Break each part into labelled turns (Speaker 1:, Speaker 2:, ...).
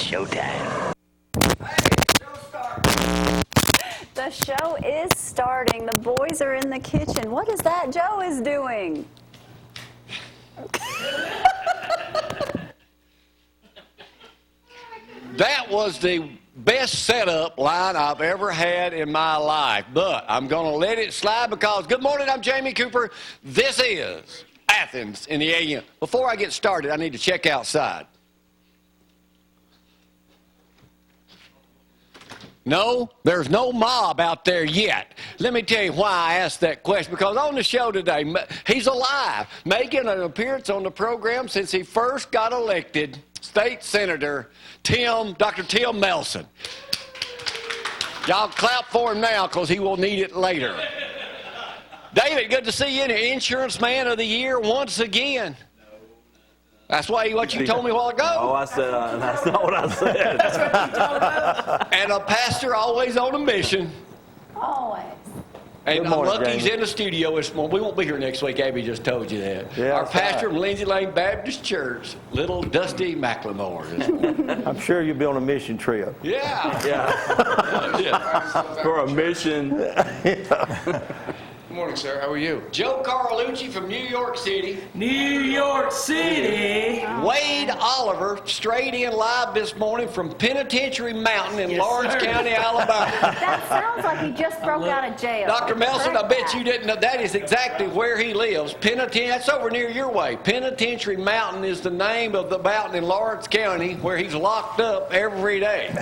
Speaker 1: It's showtime.
Speaker 2: The show is starting. The boys are in the kitchen. What is that Joe is doing?
Speaker 3: That was the best setup line I've ever had in my life, but I'm going to let it slide because, good morning, I'm Jamie Cooper. This is Athens in the AM. Before I get started, I need to check outside. No, there's no mob out there yet. Let me tell you why I asked that question. Because on the show today, he's alive, making an appearance on the program since he first got elected, State Senator Dr. Tim Melson. Y'all clap for him now because he will need it later. David, good to see you in here. Insurance Man of the Year once again. That's what you told me a while ago.
Speaker 4: Oh, I said, that's not what I said.
Speaker 2: That's what you told us.
Speaker 3: And a pastor always on a mission.
Speaker 2: Always.
Speaker 3: And I'm
Speaker 4: morning,
Speaker 3: lucky he's
Speaker 4: Jamie.
Speaker 3: in the studio this morning. We won't be here next week. Abby just told you that.
Speaker 4: Yeah,
Speaker 3: Our
Speaker 4: that's
Speaker 3: pastor
Speaker 4: right.
Speaker 3: from Lindsay Lane Baptist Church, little Dusty McLemore. This morning.
Speaker 4: I'm sure you'll be on a mission trip.
Speaker 3: Yeah.
Speaker 4: Yeah. For a mission.
Speaker 5: Good morning, sir. How are you?
Speaker 3: Joe Carlucci from New York City.
Speaker 1: New York City.
Speaker 3: Wade Oliver, straight in live this morning from Penitentiary Mountain in Lawrence County, Alabama.
Speaker 2: That sounds like he just broke out of jail.
Speaker 3: Dr. Melson, I bet you didn't know that is exactly where he lives. That's over near your way. Penitentiary Mountain is the name of the mountain in Lawrence County where he's locked up every day.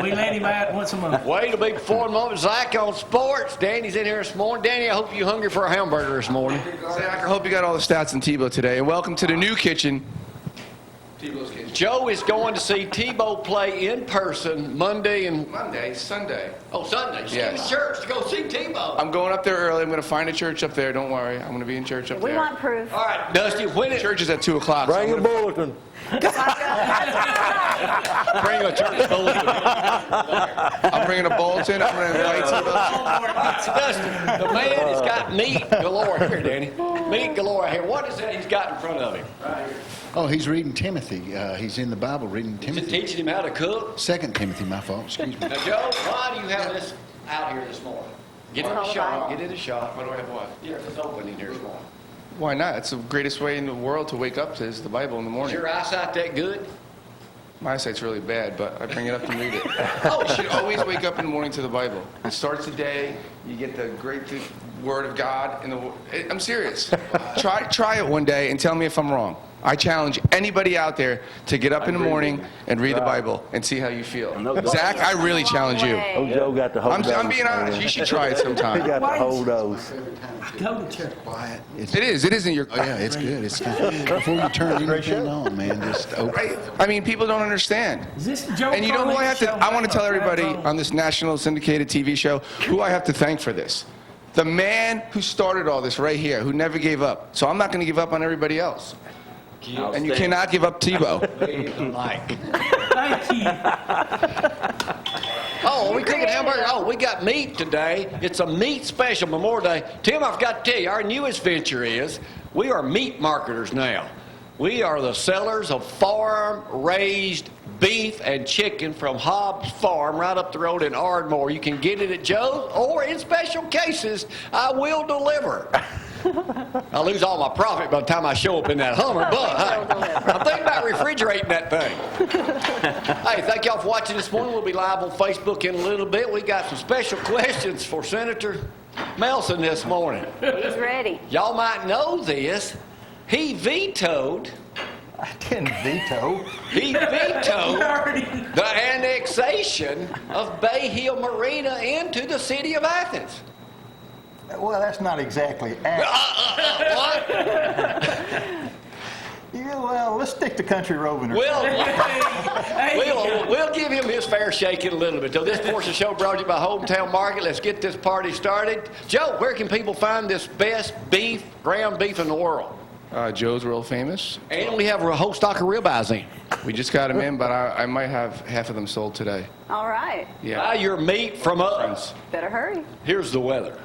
Speaker 1: We let him out once a month.
Speaker 3: Wade will be before the moment. Zack on sports. Danny's in here this morning. Danny, I hope you're hungry for a hamburger this morning.
Speaker 5: Zack, I hope you got all the stats in Tebow today. And welcome to the new kitchen. Tebow's kitchen.
Speaker 3: Joe is going to see Tebow play in person
Speaker 5: Sunday.
Speaker 3: Oh, Sunday. She's
Speaker 5: Yes.
Speaker 3: in church to go see Tebow.
Speaker 5: I'm going up there early. I'm going to find a church up there. Don't worry. I'm going to be in church up
Speaker 2: We
Speaker 5: there.
Speaker 2: want proof.
Speaker 3: All right, Dusty, when it...
Speaker 5: Church is at 2 o'clock.
Speaker 4: Bring a bulletin.
Speaker 3: Bring a church bulletin.
Speaker 5: I'm bringing a bulletin. I'm going to invite Tebow.
Speaker 3: Dusty, the man has got meat galore here, Danny. Meat galore here. What is that he's got in front of him?
Speaker 6: Oh, he's reading Timothy. He's in the Bible reading
Speaker 3: Is it
Speaker 6: Timothy.
Speaker 3: teaching him how to cook?
Speaker 6: 2 Timothy, my fault. Excuse me.
Speaker 3: Now, Joe, why do you have this out here this morning? Get in the shot. Get in the shot.
Speaker 5: Why do I have what?
Speaker 3: Yeah, it's open in here this morning.
Speaker 5: Why not? It's the greatest way in the world to wake up to is the Bible in the
Speaker 3: Is
Speaker 5: morning.
Speaker 3: your eyesight that good?
Speaker 5: My eyesight's really bad, but I bring it up and read it. You should always wake up in the morning to the Bible. It starts the day. You get the great Word of God. I'm serious. Try it one day and tell me if I'm wrong. I challenge anybody out there to get up in the morning and read the Bible and see how you feel. Zach, I really challenge you.
Speaker 4: Oh, Joe got the whole dose.
Speaker 5: I'm being honest. You should try it
Speaker 4: He
Speaker 5: sometime.
Speaker 4: got the whole dose.
Speaker 1: Go to church.
Speaker 6: Quiet.
Speaker 5: It is in your...
Speaker 6: Oh, yeah, it's good. It's good. Before you turn anything on, man, just open.
Speaker 5: I mean, people don't understand.
Speaker 1: Is this Joe
Speaker 5: And you know who I have to...
Speaker 1: Carlucci
Speaker 5: I want to tell everybody
Speaker 1: show?
Speaker 5: on this national syndicated TV show who I have to thank for this. The man who started all this right here, who never gave up. So I'm not going to give up on everybody else. And you cannot give up Tebow.
Speaker 1: Thank you.
Speaker 3: Oh, are we cooking hamburger? Oh, we got meat today. It's a meat special, Memorial Day. Tim, I forgot to tell you, our newest venture is we are meat marketers now. We are the sellers of farm-raised beef and chicken from Hobbs Farm right up the road in Ardmore. You can get it at Joe's, or in special cases, I will deliver. I lose all my profit by the time I show up in that Hummer, but hey, I'm thinking about refrigerating that thing. Hey, thank y'all for watching this morning. We'll be live on Facebook in a little bit. We got some special questions for Senator Melson this morning.
Speaker 2: He's ready.
Speaker 3: Y'all might know this. He vetoed
Speaker 6: I didn't veto.
Speaker 3: the annexation of Bay Hill Marina into the city of Athens.
Speaker 6: Well, that's not exactly
Speaker 3: What?
Speaker 6: Yeah, well, let's stick to country road.
Speaker 3: We'll give him his fair shake in a little bit. So this portion of the show brought to you by Hometown Market. Let's get this party started. Joe, where can people find this best ground beef in the world?
Speaker 5: Joe's real famous.
Speaker 3: And we have a whole stock of ribeyes in.
Speaker 5: We just got them in, but I might have half of them sold today.
Speaker 2: All right.
Speaker 3: Buy your meat from us.
Speaker 2: Better hurry.
Speaker 3: Here's the weather.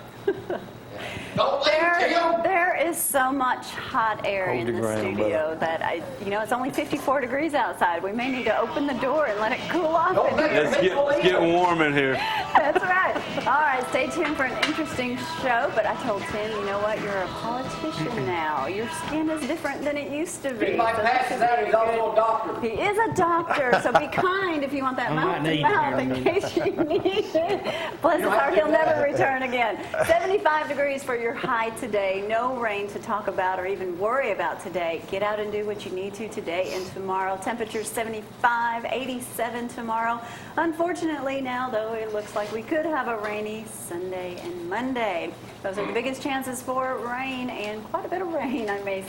Speaker 3: Don't let him.
Speaker 2: There is so much hot air
Speaker 4: Hold
Speaker 2: in
Speaker 4: your
Speaker 2: the
Speaker 4: ground,
Speaker 2: studio that it's only 54 degrees outside. We may need to open the door and let it cool off.
Speaker 4: Let's get warm in here.
Speaker 2: That's right. All right, stay tuned for an interesting show. But I told Tim, you know what? You're a politician now. Your skin is different than it used to be.
Speaker 3: He might
Speaker 2: So
Speaker 3: pass
Speaker 2: this is
Speaker 3: that.
Speaker 2: very
Speaker 3: He's also
Speaker 2: good.
Speaker 3: a doctor.
Speaker 2: He is a doctor, so be kind if you want that
Speaker 1: I might
Speaker 2: mouth to
Speaker 1: need it
Speaker 2: mouth
Speaker 1: here in
Speaker 2: in
Speaker 1: a
Speaker 2: case you need it. Bless his heart, he'll never return again. 75 degrees for your high today. No rain to talk about or even worry about today. Get out and do what you need to today and tomorrow. Temperatures 75, 87 tomorrow. Unfortunately now, though, it looks like we could have a rainy Sunday and Monday. Those are the biggest chances for rain, and quite a bit of rain, I may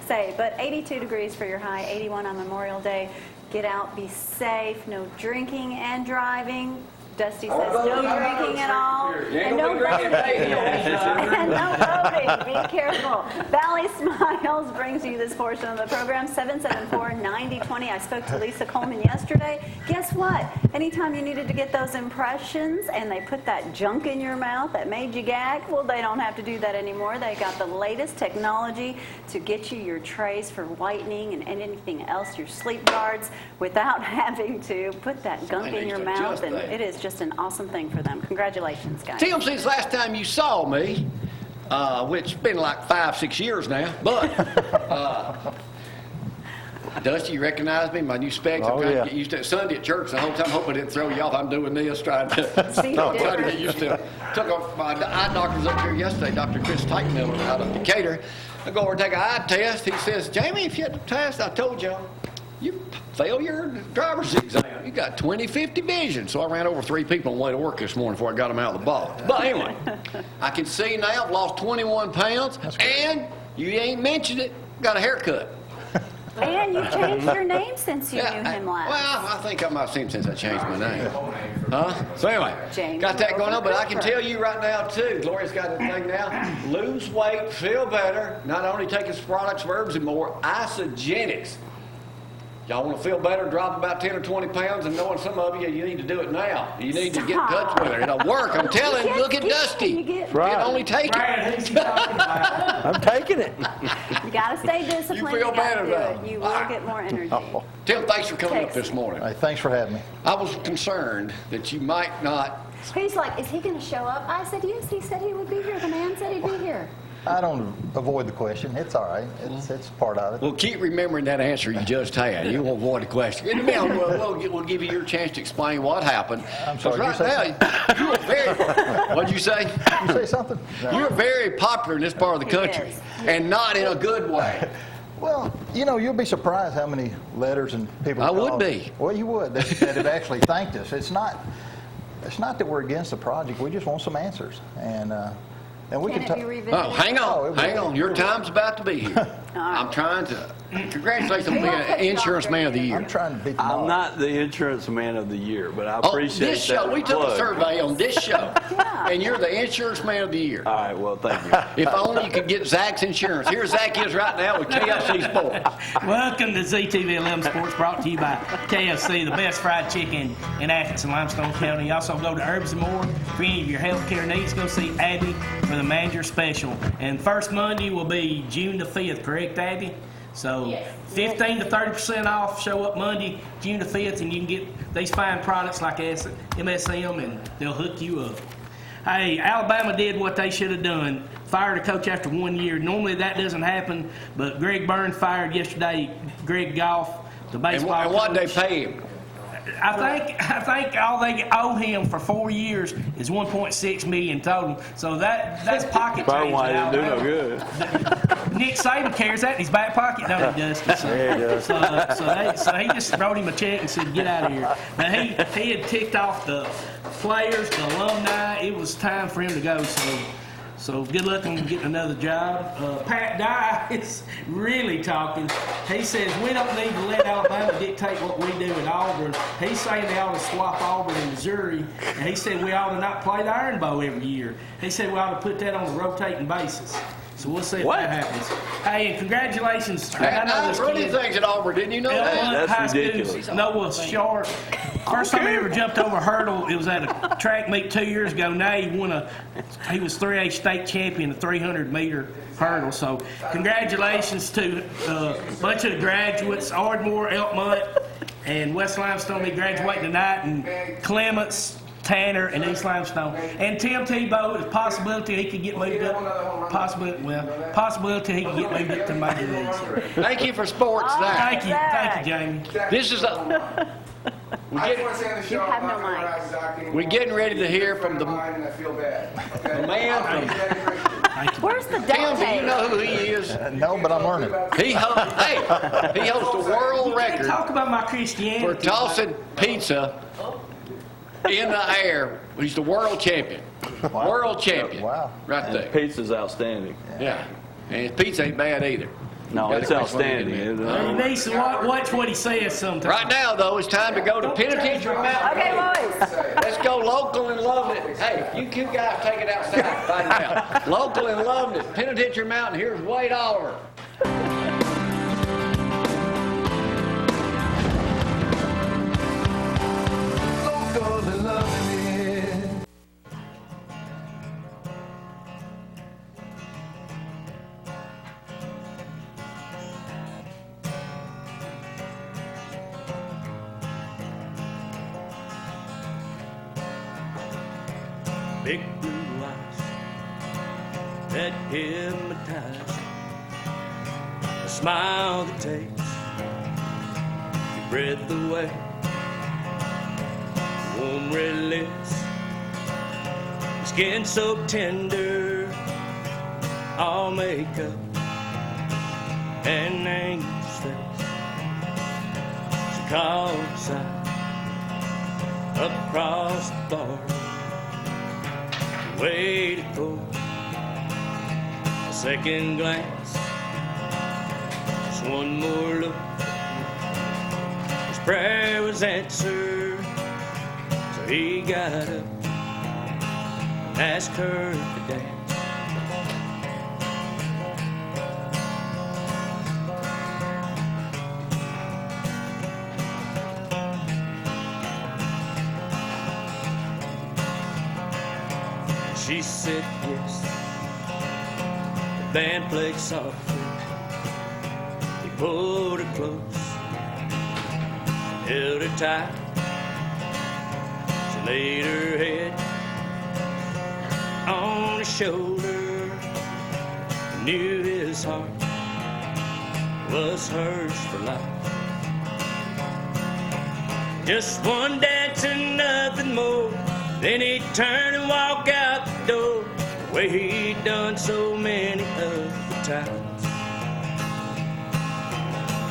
Speaker 2: say. But 82 degrees for your high, 81 on Memorial Day. Get out, be safe, no drinking and driving. Dusty says no drinking at all, and no voting. And no voting. Be careful. Valley Smiles brings you this portion of the program, 774-9020. I spoke to Lisa Coleman yesterday. Guess what? Anytime you needed to get those impressions and they put that junk in your mouth that made you gag, well, they don't have to do that anymore. They got the latest technology to get you your trays for whitening and anything else, your sleep guards, without having to put that gunk in your mouth. And it is just an awesome thing for them. Congratulations, guys.
Speaker 3: Tim, since last time you saw me, which has been like 5-6 years now, but Dusty, you recognize me? My new specs. I'm trying to get used to it. Sunday at church the whole time, hoping it didn't throw you off. I'm doing this, trying to get used to it. Took off my eye doctor's up here yesterday, Dr. Chris Tightenmiller out of Decatur. I go over and take an eye test. He says, Jamie, if you had the test, I told you, you fail your driver's exam. You got 20/50 vision. So I ran over 3 people on the way to work this morning before I got them out of the box. But anyway, I can see now I've lost 21 pounds, and you ain't mentioned it, got a haircut.
Speaker 2: And you changed your name since you knew him last.
Speaker 3: Well, I think I might have seen him since I changed my name. So anyway,
Speaker 2: James
Speaker 3: got that going on, but I can
Speaker 2: Cooper.
Speaker 3: tell you right now, too, Gloria's got a thing now, lose weight, feel better, not only taking some products for herbs and more, Isogenics. Y'all want to feel better, drop about 10 or 20 pounds, and knowing some of you need to do it now. You need to get in touch with her. It'll work. I'm telling you, look at Dusty. You can only take
Speaker 1: Brad,
Speaker 3: it.
Speaker 1: who's he talking about?
Speaker 4: I'm taking it.
Speaker 2: You got to stay disciplined.
Speaker 3: You feel
Speaker 2: gotta
Speaker 3: better,
Speaker 2: do
Speaker 3: though.
Speaker 2: it. You will get more energy.
Speaker 3: Tim, thanks for coming up
Speaker 2: Thanks.
Speaker 3: this morning.
Speaker 6: Hey, thanks for having me.
Speaker 3: I was concerned that you might not.
Speaker 2: He's like, is he going to show up? I said, yes, he said he would be here. The man said he'd be here.
Speaker 6: I don't avoid the question. It's all right. It's part of it.
Speaker 3: Well, keep remembering that answer you just had. You won't avoid the question. In a minute, we'll give you your chance to explain what happened.
Speaker 6: I'm sorry,
Speaker 3: Because
Speaker 6: did you
Speaker 3: right now, you are very. What'd you say?
Speaker 6: You say something?
Speaker 3: You're very popular in this part of the country,
Speaker 2: is.
Speaker 3: and not in a good way.
Speaker 6: Well, you'll be surprised how many letters and people.
Speaker 3: I would
Speaker 6: call.
Speaker 3: be.
Speaker 6: Well, you would that have actually thanked us. It's not that we're against the project. We just want some answers, and we
Speaker 2: Can
Speaker 6: can
Speaker 2: it
Speaker 6: talk.
Speaker 2: be revisited?
Speaker 3: Oh, hang
Speaker 6: Oh, it
Speaker 3: on, hang
Speaker 6: will.
Speaker 3: on. Your time's about to be here. I'm trying to. Congratulations on being an insurance man of the year.
Speaker 6: I'm trying to beat the
Speaker 4: I'm
Speaker 6: mob.
Speaker 4: not the insurance man of the year, but I
Speaker 3: Oh,
Speaker 4: appreciate
Speaker 3: this show,
Speaker 4: that
Speaker 3: we took a
Speaker 4: plug.
Speaker 3: survey on this show,
Speaker 2: Yeah.
Speaker 3: and you're the insurance man of the year.
Speaker 4: All right, well, thank you.
Speaker 3: If only you could get Zack's insurance. Here Zack is right now with KFC Sports.
Speaker 1: Welcome to ZTV 11 Sports, brought to you by KFC, the best fried chicken in Athens and Limestone County. Also, go to Herbs and More for any of your healthcare needs. Go see Abby for the manager special. And first Monday will be June the 5th, correct, Abby? So 15 to 30% off. Show up Monday, June the 5th, and you can get these fine products like MSM, and they'll hook you up. Hey, Alabama did what they should have done. Fired a coach after 1 year. Normally that doesn't happen, but Greg Burns fired yesterday Greg Goff, the baseball
Speaker 3: And what they
Speaker 1: coach.
Speaker 3: pay him?
Speaker 1: I think all they owe him for 4 years is $1.6 million total. So that's pocket
Speaker 4: Probably
Speaker 1: change.
Speaker 4: why
Speaker 1: in
Speaker 4: I didn't do no
Speaker 1: Alabama.
Speaker 4: good.
Speaker 1: Nick Saban carries that in his back pocket, don't he, Dusty? So,
Speaker 4: Yeah, he does.
Speaker 1: so he just wrote him a check and said, "Get out of here." Now he had ticked off the players, the alumni. It was time for him to go. So good luck on getting another job. Pat Dye is really talking. He says we don't need to let Alabama dictate what we do at Auburn. He's saying they ought to swap Auburn and Missouri, and he said we ought to not play the Iron Bowl every year. He said we ought to put that on a rotating basis. So we'll see if
Speaker 4: What?
Speaker 1: that happens. Hey, and congratulations.
Speaker 3: And I
Speaker 1: this
Speaker 3: running
Speaker 1: kid.
Speaker 3: things at Auburn, didn't you know that?
Speaker 1: Elmont
Speaker 4: That's
Speaker 1: High School,
Speaker 4: ridiculous.
Speaker 1: Noah Sharp. First time he ever jumped over a hurdle, it was at a track meet 2 years ago. Now he was 3A state champion, the 300-meter hurdle. So congratulations to a bunch of the graduates, Ardmore, Elmont, and West Limestone. They graduating tonight, and Clements, Tanner, and East Limestone. And Tim Tebow, there's a possibility he could get moved up. Possibility he could get moved up to the major leagues.
Speaker 3: Thank you for sports, Zach.
Speaker 1: Thank you, Jamie.
Speaker 3: This is
Speaker 5: I just want to say on the show,
Speaker 2: You have
Speaker 5: I'm
Speaker 2: no
Speaker 5: not
Speaker 2: mic.
Speaker 5: gonna Zack anymore.
Speaker 3: we're getting ready to hear from the
Speaker 5: Mine, and I feel bad. Okay?
Speaker 3: the man from
Speaker 2: Where's the
Speaker 3: Tim.
Speaker 2: duct
Speaker 3: Do you
Speaker 2: tape?
Speaker 3: know who he is?
Speaker 6: No, but I'm learning.
Speaker 3: He holds the world record
Speaker 1: Talk about my
Speaker 3: for
Speaker 1: Christianity.
Speaker 3: tossing pizza in the air. He's the world champion.
Speaker 6: Wow.
Speaker 3: World champion.
Speaker 6: Wow.
Speaker 3: Right
Speaker 4: And
Speaker 3: there.
Speaker 4: pizza's outstanding.
Speaker 3: Yeah. And his pizza ain't bad either.
Speaker 4: No,
Speaker 3: Gotta
Speaker 4: it's
Speaker 3: quit smoking,
Speaker 4: outstanding.
Speaker 3: man.
Speaker 1: You need to watch what he says sometimes.
Speaker 3: Right now, though, it's time to go to Penitentiary Mountain.
Speaker 2: Okay, boys.
Speaker 3: Let's go local and loving it. Hey, you two guys take it outside right now. Local and loving it. Penitentiary Mountain. Here's Wade Oliver.
Speaker 7: Big blue eyes that hypnotize, a smile that takes your breath away, warm red lips, skin so tender, all makeup and angel's face. She calls out across the bar, waited for a second glance, just one more look. His prayer was answered, so he got up and asked her to dance. She said yes. The band played softly. He pulled her close, held her tight. She laid her head on his shoulder. He knew his heart was hers for life. Just one dance and nothing more. Then he'd turn and walk out the door, the way he'd done so many other times.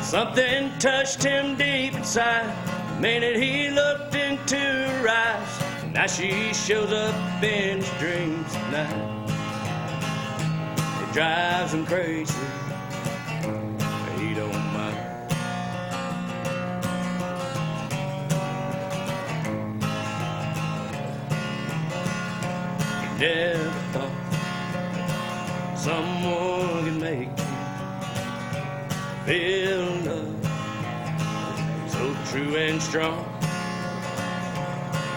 Speaker 7: Something touched him deep inside the minute he looked into her eyes. Now she shows up in his dreams at night. It drives him crazy, but he don't mind. Never thought someone could make you feel love so true and strong.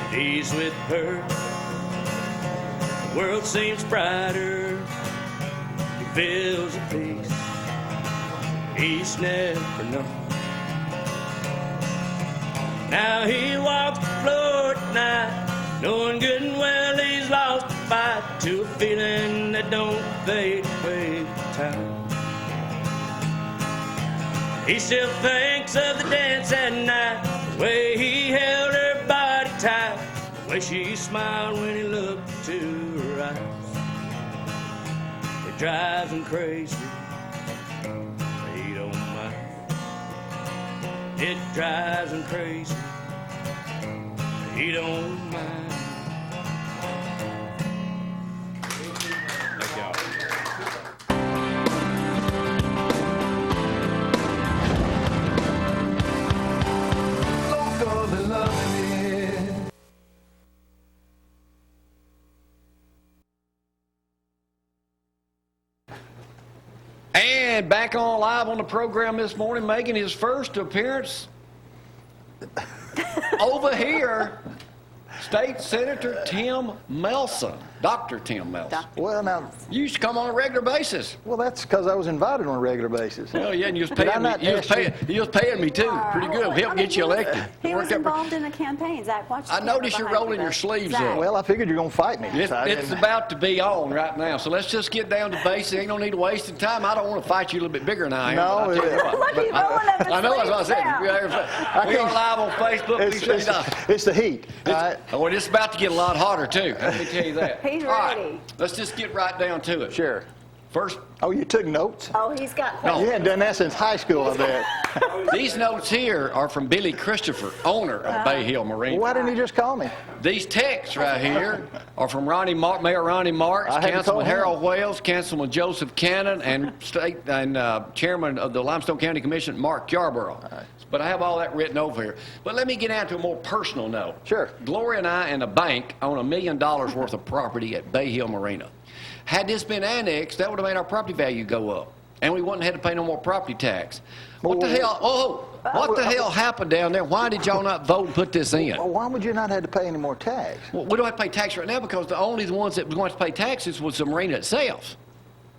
Speaker 7: At ease with her, the world seems brighter. He feels a peace he's never known. Now he walks the floor at night, knowing good and well he's lost the fight to a feeling that don't fade away with time. He still thinks of the dance at night, the way he held her body tight, the way she smiled when he looked into her eyes. It drives him crazy, but he don't mind. It drives him crazy, but he don't mind.
Speaker 3: And back on live on the program this morning, making his first appearance over here, State Senator Tim Melson, Dr. Tim Melson.
Speaker 6: Well, now,
Speaker 3: You used to come on a regular basis.
Speaker 6: well, that's because I was invited on a regular basis.
Speaker 3: Well, yeah, and you was
Speaker 6: Did I
Speaker 3: paying me.
Speaker 6: not
Speaker 3: You was
Speaker 6: ask you?
Speaker 3: paying. You was paying me too. Pretty good. Help get you elected.
Speaker 2: He was
Speaker 3: Worked out-
Speaker 2: involved in the campaign. Zach, watch the
Speaker 3: I
Speaker 2: camera
Speaker 3: noticed you're
Speaker 2: behind
Speaker 3: rolling
Speaker 2: you,
Speaker 3: your
Speaker 2: though.
Speaker 3: sleeves
Speaker 2: Zach.
Speaker 3: up.
Speaker 6: Well, I figured you're going to fight me.
Speaker 3: It's,
Speaker 6: So I
Speaker 3: it's
Speaker 6: didn't-
Speaker 3: about to be on right now, so let's just get down to basics. Ain't no need to wasting time. I don't want to fight you a little bit bigger than I am.
Speaker 6: No,
Speaker 3: but I tell you
Speaker 6: it-
Speaker 3: what.
Speaker 2: Look, he's rolling up his
Speaker 3: I know that's what I
Speaker 2: sleeves
Speaker 3: said.
Speaker 2: now.
Speaker 3: We are live on Facebook.
Speaker 6: It's,
Speaker 3: We say that.
Speaker 6: it's the heat. all right?
Speaker 3: Oh, and it's about to get a lot hotter too. Let me tell you that.
Speaker 2: He's
Speaker 3: All right,
Speaker 2: ready.
Speaker 3: let's just get right down to it.
Speaker 6: Sure.
Speaker 3: First,
Speaker 6: Oh, you took notes?
Speaker 2: Oh, he's got
Speaker 3: No.
Speaker 2: questions.
Speaker 6: You hadn't done that since high school, I bet.
Speaker 3: these notes here are from Billy Christopher, owner of Bay Hill Marine.
Speaker 6: Why didn't you just call me?
Speaker 3: These texts right here are from Mayor Ronnie Marks,
Speaker 6: I had to call
Speaker 3: Councilman
Speaker 6: him.
Speaker 3: Harold Wells, Councilman Joseph Cannon, and Chairman of the Limestone County Commission, Mark Yarborough. But I have all that written over here. But let me get down to a more personal note.
Speaker 6: Sure.
Speaker 3: Gloria and I and a bank own $1 million worth of property at Bay Hill Marina. Had this been annexed, that would have made our property value go up, and we wouldn't have had to pay no more property tax. What the hell? What the hell happened down there? Why did y'all not vote and put this in?
Speaker 6: Well, why would you not have to pay any more tax?
Speaker 3: Well, we don't have to pay tax right now because the only ones that were going to pay taxes was the marina itself.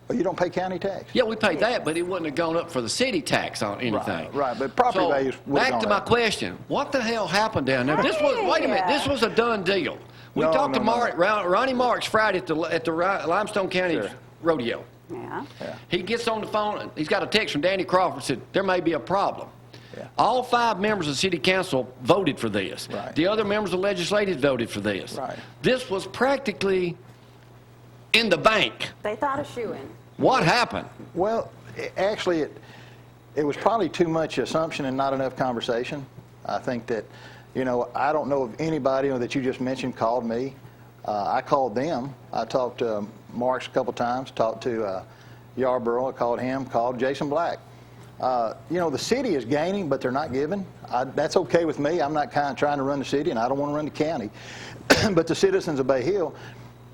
Speaker 6: Well, you don't pay county tax.
Speaker 3: Yeah, we paid that, but it wouldn't have gone up for the city tax on anything.
Speaker 6: Right, but property
Speaker 3: So,
Speaker 6: values would have
Speaker 3: back to
Speaker 6: gone
Speaker 3: my
Speaker 6: up.
Speaker 3: question. What the hell happened down there? This was, wait a minute, this was a done deal. We
Speaker 6: No,
Speaker 3: talked
Speaker 6: no,
Speaker 3: to
Speaker 6: no.
Speaker 3: Ronnie Marks Friday at the Limestone County
Speaker 6: Sure.
Speaker 3: Rodeo.
Speaker 2: Yeah.
Speaker 3: He gets on the phone, he's got a text from Danny Crawford, said, there may be a problem.
Speaker 6: Yeah.
Speaker 3: All 5 members of the city council voted for this.
Speaker 6: Right.
Speaker 3: The other members of the legislative voted for this.
Speaker 6: Right.
Speaker 3: This was practically in the bank.
Speaker 2: They thought a shoe-in.
Speaker 3: What happened?
Speaker 6: Well, actually, it was probably too much assumption and not enough conversation. I think that, I don't know if anybody that you just mentioned called me. I called them. I talked to Marks a couple times, talked to Yarborough, I called him, called Jason Black. The city is gaining, but they're not giving. That's okay with me. I'm not kind of trying to run the city, and I don't want to run the county. But the citizens of Bay Hill,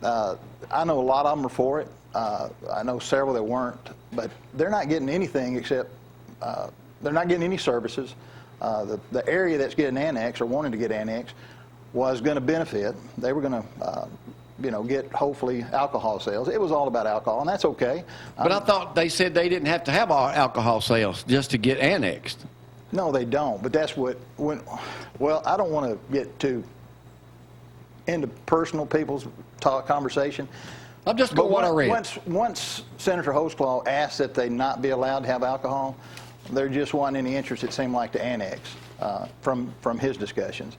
Speaker 6: I know a lot of them are for it. I know several that weren't, but they're not getting anything except they're not getting any services. The area that's getting annexed or wanting to get annexed was going to benefit. They were going to, get hopefully alcohol sales. It was all about alcohol, and that's okay.
Speaker 3: But I thought they said they didn't have to have all alcohol sales just to get annexed.
Speaker 6: No, they don't. But that's well, I don't want to get too into personal people's conversation.
Speaker 3: I'm just going what I read.
Speaker 6: Once Senator Holtzclaw asked that they not be allowed to have alcohol, there just wasn't any interest, it seemed like, to annex from his discussions.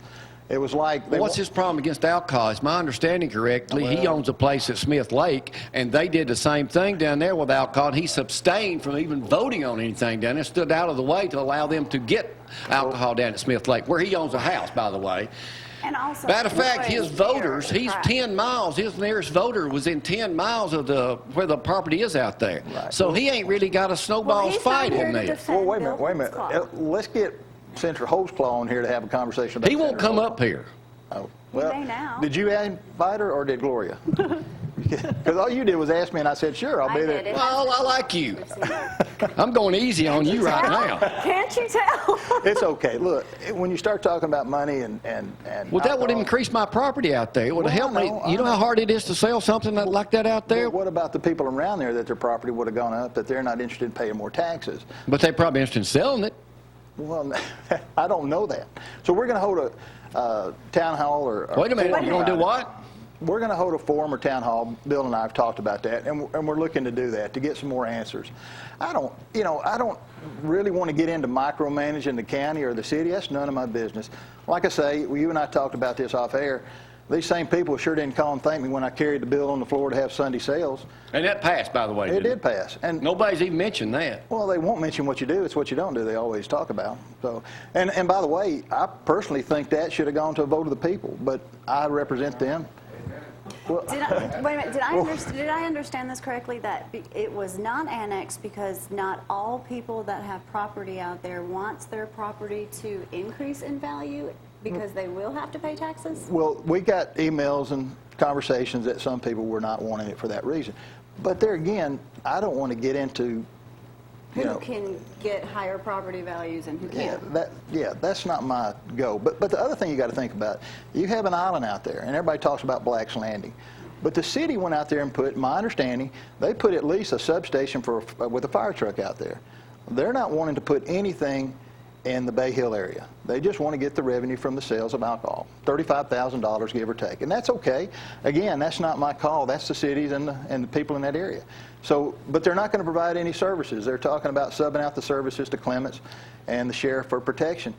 Speaker 6: It was like...
Speaker 3: Well, what's his problem against alcohol? Is my understanding correctly, he
Speaker 6: Well-
Speaker 3: owns a place at Smith Lake, and they did the same thing down there with alcohol. He abstained from even voting on anything down there, stood out of the way to allow them to get alcohol down at Smith Lake, where he owns a house, by the way.
Speaker 2: And also,
Speaker 3: Matter of fact, his
Speaker 2: Gloria
Speaker 3: voters,
Speaker 2: there.
Speaker 3: he's
Speaker 2: Right.
Speaker 3: 10 miles, his nearest voter was in 10 miles of where the property is out there.
Speaker 6: Right.
Speaker 3: So he ain't really got a
Speaker 2: Well,
Speaker 3: snowball's
Speaker 2: he's
Speaker 3: fight
Speaker 2: not here
Speaker 3: in
Speaker 2: to
Speaker 3: there.
Speaker 2: defend
Speaker 6: Well, wait a
Speaker 2: Bill
Speaker 6: minute.
Speaker 2: Holtzclaw.
Speaker 6: Let's get Senator Holtzclaw on here to have a conversation about
Speaker 3: He won't
Speaker 6: Senator
Speaker 3: come
Speaker 6: Holtzclaw.
Speaker 3: up here.
Speaker 6: Oh, well,
Speaker 2: may now.
Speaker 6: did you invite her or did Gloria? Because all you did was ask me, and I said, sure, I'll
Speaker 2: I
Speaker 6: be
Speaker 2: did
Speaker 6: there.
Speaker 2: it.
Speaker 3: Well, I like you. I'm going easy on you right now.
Speaker 2: Can't you tell?
Speaker 6: It's okay. Look, when you start talking about money and
Speaker 3: Well, that would
Speaker 6: alcohol-
Speaker 3: increase my property out there. It would have
Speaker 6: Well,
Speaker 3: helped
Speaker 6: I
Speaker 3: me.
Speaker 6: know,
Speaker 3: You know
Speaker 6: I
Speaker 3: how
Speaker 6: know.
Speaker 3: hard it is to sell something like that out there?
Speaker 6: But what about the people around there that their property would have gone up, that they're not interested in paying more taxes?
Speaker 3: But they're probably interested in selling it.
Speaker 6: Well, I don't know that. So we're going to hold a town hall or
Speaker 3: Wait a minute.
Speaker 6: forum
Speaker 3: You're going to do
Speaker 6: about it.
Speaker 3: what?
Speaker 6: We're going to hold a forum or town hall. Bill and I have talked about that, and we're looking to do that to get some more answers. I don't really want to get into micromanaging the county or the city. That's none of my business. Like I say, you and I talked about this off air. These same people sure didn't call and thank me when I carried the bill on the floor to have Sunday sales.
Speaker 3: And that passed, by the way.
Speaker 6: It
Speaker 3: didn't
Speaker 6: did pass. And
Speaker 3: Nobody's even mentioned that.
Speaker 6: well, they won't mention what you do. It's what you don't do. They always talk about. So, and by the way, I personally think that should have gone to a vote of the people, but I represent them. Well,
Speaker 2: Wait a minute. Did I understand this correctly? That it was not annexed because not all people that have property out there wants their property to increase in value because they will have to pay taxes.
Speaker 6: well, we got emails and conversations that some people were not wanting it for that reason. But there again, I don't want to get into
Speaker 2: Who can get higher property values and who can't?
Speaker 6: That's not my goal. But the other thing you got to think about, you have an island out there, and everybody talks about Black's Landing. But the city went out there and put, my understanding, they put at least a substation with a fire truck out there. They're not wanting to put anything in the Bay Hill area. They just want to get the revenue from the sales of alcohol, $35,000 give or take, and that's okay. Again, that's not my call. That's the cities and the people in that area. So, but they're not going to provide any services. They're talking about subbing out the services to Clements and the sheriff for protection.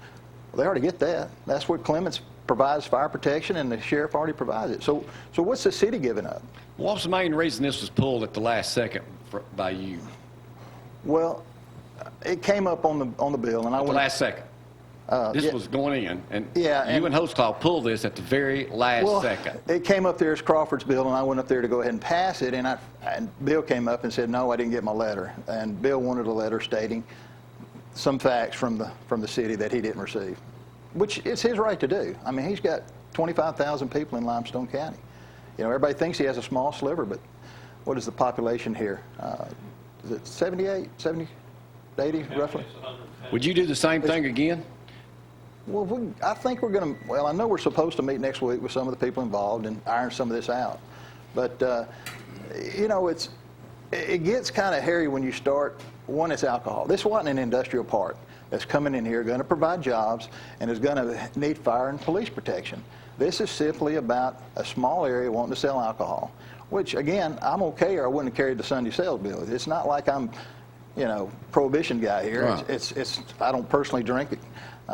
Speaker 6: Well, they already get that. That's what Clements provides, fire protection, and the sheriff already provides it. So what's the city giving up?
Speaker 3: What was the main reason this was pulled at the last second by you?
Speaker 6: Well, it came up on the bill, and I
Speaker 3: At the
Speaker 6: went
Speaker 3: last second. This was going in, and
Speaker 6: Yeah,
Speaker 3: you and Holtzclaw pulled this at the very last second.
Speaker 6: It came up there as Crawford's bill, and I went up there to go ahead and pass it, and Bill came up and said, no, I didn't get my letter. And Bill wanted a letter stating some facts from the city that he didn't receive, which is his right to do. I mean, he's got 25,000 people in Limestone County. You know, everybody thinks he has a small sliver, but what is the population here? Is it 78, 70, 80, roughly?
Speaker 3: Would you do the same thing again?
Speaker 6: Well, I think we're going to, well, I know we're supposed to meet next week with some of the people involved and iron some of this out. But, you know, it gets kind of hairy when you start, one, it's alcohol. This wasn't an industrial park that's coming in here, going to provide jobs, and is going to need fire and police protection. This is simply about a small area wanting to sell alcohol, which, again, I'm okay, or I wouldn't have carried the Sunday sales bill. It's not like I'm, you know, prohibition guy here.
Speaker 3: Right.
Speaker 6: It's I don't personally drink it.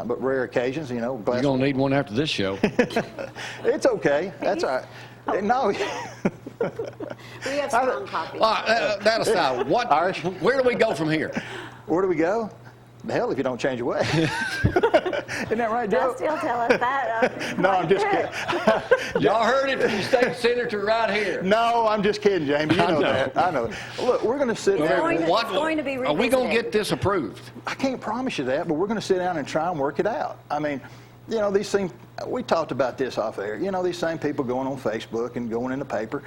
Speaker 6: But rare occasions, you know.
Speaker 3: You're going to need one after this show.
Speaker 6: It's okay. That's all right. No.
Speaker 2: We have strong coffee.
Speaker 3: That aside, where do we go from here?
Speaker 6: Where do we go? The hell if you don't change your way. Isn't that right, Joe?
Speaker 2: They'll still tell us that.
Speaker 6: No, I'm just kidding.
Speaker 3: Y'all heard it from the state senator right here.
Speaker 6: No, I'm just kidding, Jamie. You know that. I know. Look, we're going to sit down.
Speaker 2: It's going to be
Speaker 3: Are we going to
Speaker 2: revisited.
Speaker 3: get this approved?
Speaker 6: I can't promise you that, but we're going to sit down and try and work it out. I mean, you know, these things, we talked about this off air. You know, these same people going on Facebook and going in the paper.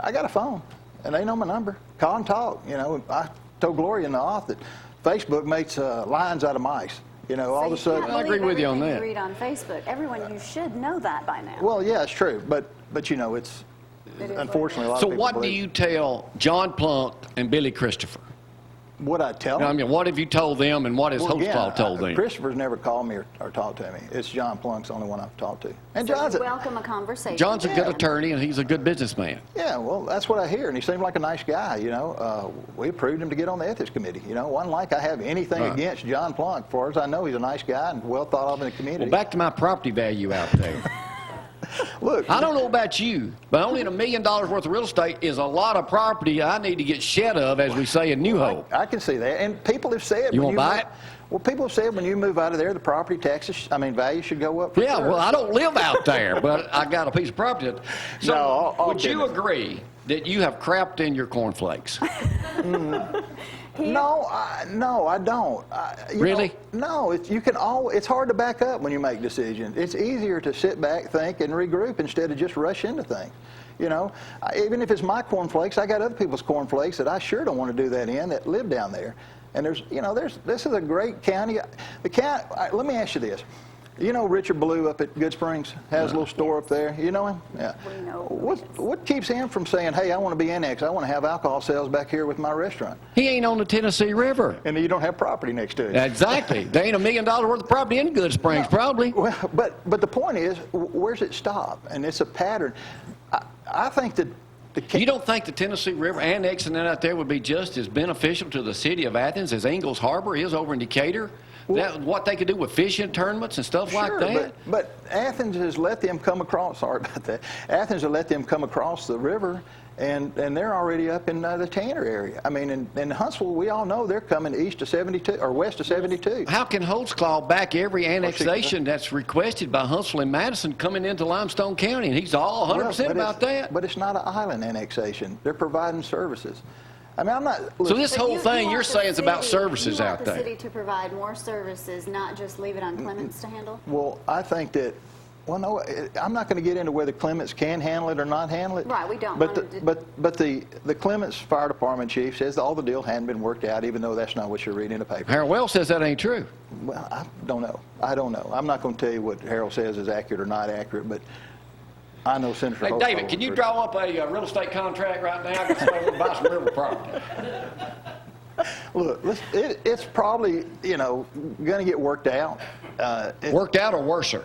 Speaker 6: I got a phone, and they know my number. Call and talk. You know, I told Gloria in the off that Facebook makes lions out of mice. You know, all of a sudden.
Speaker 3: I agree with you on that.
Speaker 2: You read on Facebook. Everyone, you should know that by now.
Speaker 6: Well, yeah, it's true, but you know, it's
Speaker 2: It is
Speaker 6: unfortunately a lot
Speaker 3: So
Speaker 6: of people
Speaker 3: what do
Speaker 6: believe.
Speaker 3: you tell John Plunk and Billy Christopher?
Speaker 6: What I tell
Speaker 3: I
Speaker 6: them?
Speaker 3: mean, what have you told them, and what has
Speaker 6: Well, again,
Speaker 3: Holtzclaw told them?
Speaker 6: Christopher's never called me or talked to me. It's John Plunk's the only one I've talked to. And
Speaker 2: So
Speaker 6: John's
Speaker 2: you welcome a conversation.
Speaker 3: John's a good attorney, and he's a good businessman.
Speaker 6: yeah, well, that's what I hear, and he seemed like a nice guy. You know, we approved him to get on the ethics committee. You know, wasn't like I have anything
Speaker 3: Right.
Speaker 6: against John Plunk. As far as I know, he's a nice guy and well thought of in the community.
Speaker 3: Well, back to my property value out there.
Speaker 6: Look,
Speaker 3: I don't know about you, but owning $1 million worth of real estate is a lot of property I need to get shed of, as we say in New Hope.
Speaker 6: I can see that, and people have said.
Speaker 3: You
Speaker 6: when
Speaker 3: wanna buy
Speaker 6: move-
Speaker 3: it?
Speaker 6: Well, people have said when you move out of there, the property taxes, value should go up. For
Speaker 3: Yeah,
Speaker 6: sure.
Speaker 3: well, I don't live out there, but I got a piece of property. So,
Speaker 6: No, all
Speaker 3: would you
Speaker 6: kidding.
Speaker 3: agree that you have crapped in your cornflakes?
Speaker 6: No, I don't. You
Speaker 3: Really?
Speaker 6: know, no, it's hard to back up when you make decisions. It's easier to sit back, think, and regroup instead of just rush into things. You know, even if it's my cornflakes, I got other people's cornflakes that I sure don't want to do that in that live down there. And this is a great county. The county. Let me ask you this. You know Richard Blue up at Good Springs has a little store up there. You know him? Yeah.
Speaker 2: We know.
Speaker 6: What keeps him from saying, "Hey, I want to be annexed. I want to have alcohol sales back here with my restaurant,"
Speaker 3: He ain't on the Tennessee River.
Speaker 6: and you don't have property next to it?
Speaker 3: Exactly. There ain't $1 million worth of property in Good Springs, probably.
Speaker 6: Well, but the point is, where's it stop? And it's a pattern. I think that
Speaker 3: You don't think the Tennessee River annexing that out there would be just as beneficial to the city of Athens as Ingalls Harbor is over in Decatur? What they could do with fishing tournaments and stuff like that?
Speaker 6: But Athens has let them come across. Sorry about that. Athens has let them come across the river, and they're already up in the Tanner area. I mean, in Huntsville, we all know they're coming east of 72 or west of 72.
Speaker 3: How can Holtzclaw back every annexation that's requested by Huntsville and Madison coming into Limestone County? And he's all 100% about that.
Speaker 6: But it's not an island annexation. They're providing services. I mean, I'm not.
Speaker 3: So this
Speaker 2: But
Speaker 3: whole
Speaker 2: you
Speaker 3: thing
Speaker 2: want
Speaker 3: you're
Speaker 2: the
Speaker 3: saying is about
Speaker 2: city-
Speaker 3: services out
Speaker 2: You
Speaker 3: there.
Speaker 2: want the city to provide more services, not just leave it on Clements to handle?
Speaker 6: Well, I think that Well, no, I'm not going to get into whether Clements can handle it or not handle it.
Speaker 2: Right, we don't
Speaker 6: But
Speaker 2: want to
Speaker 6: but the Clements Fire Department chief says all the deal hadn't been worked out, even though that's not what you're reading in the paper.
Speaker 3: Harold Wells says that ain't true.
Speaker 6: Well, I don't know. I don't know. I'm not going to tell you what Harold says is accurate or not accurate, but I know Senator
Speaker 3: Hey,
Speaker 6: Holtzclaw
Speaker 3: David, can you draw up a real estate contract right now? I got somebody to buy some real property.
Speaker 6: Look, it's probably, going to get worked out.
Speaker 3: Worked out or worser?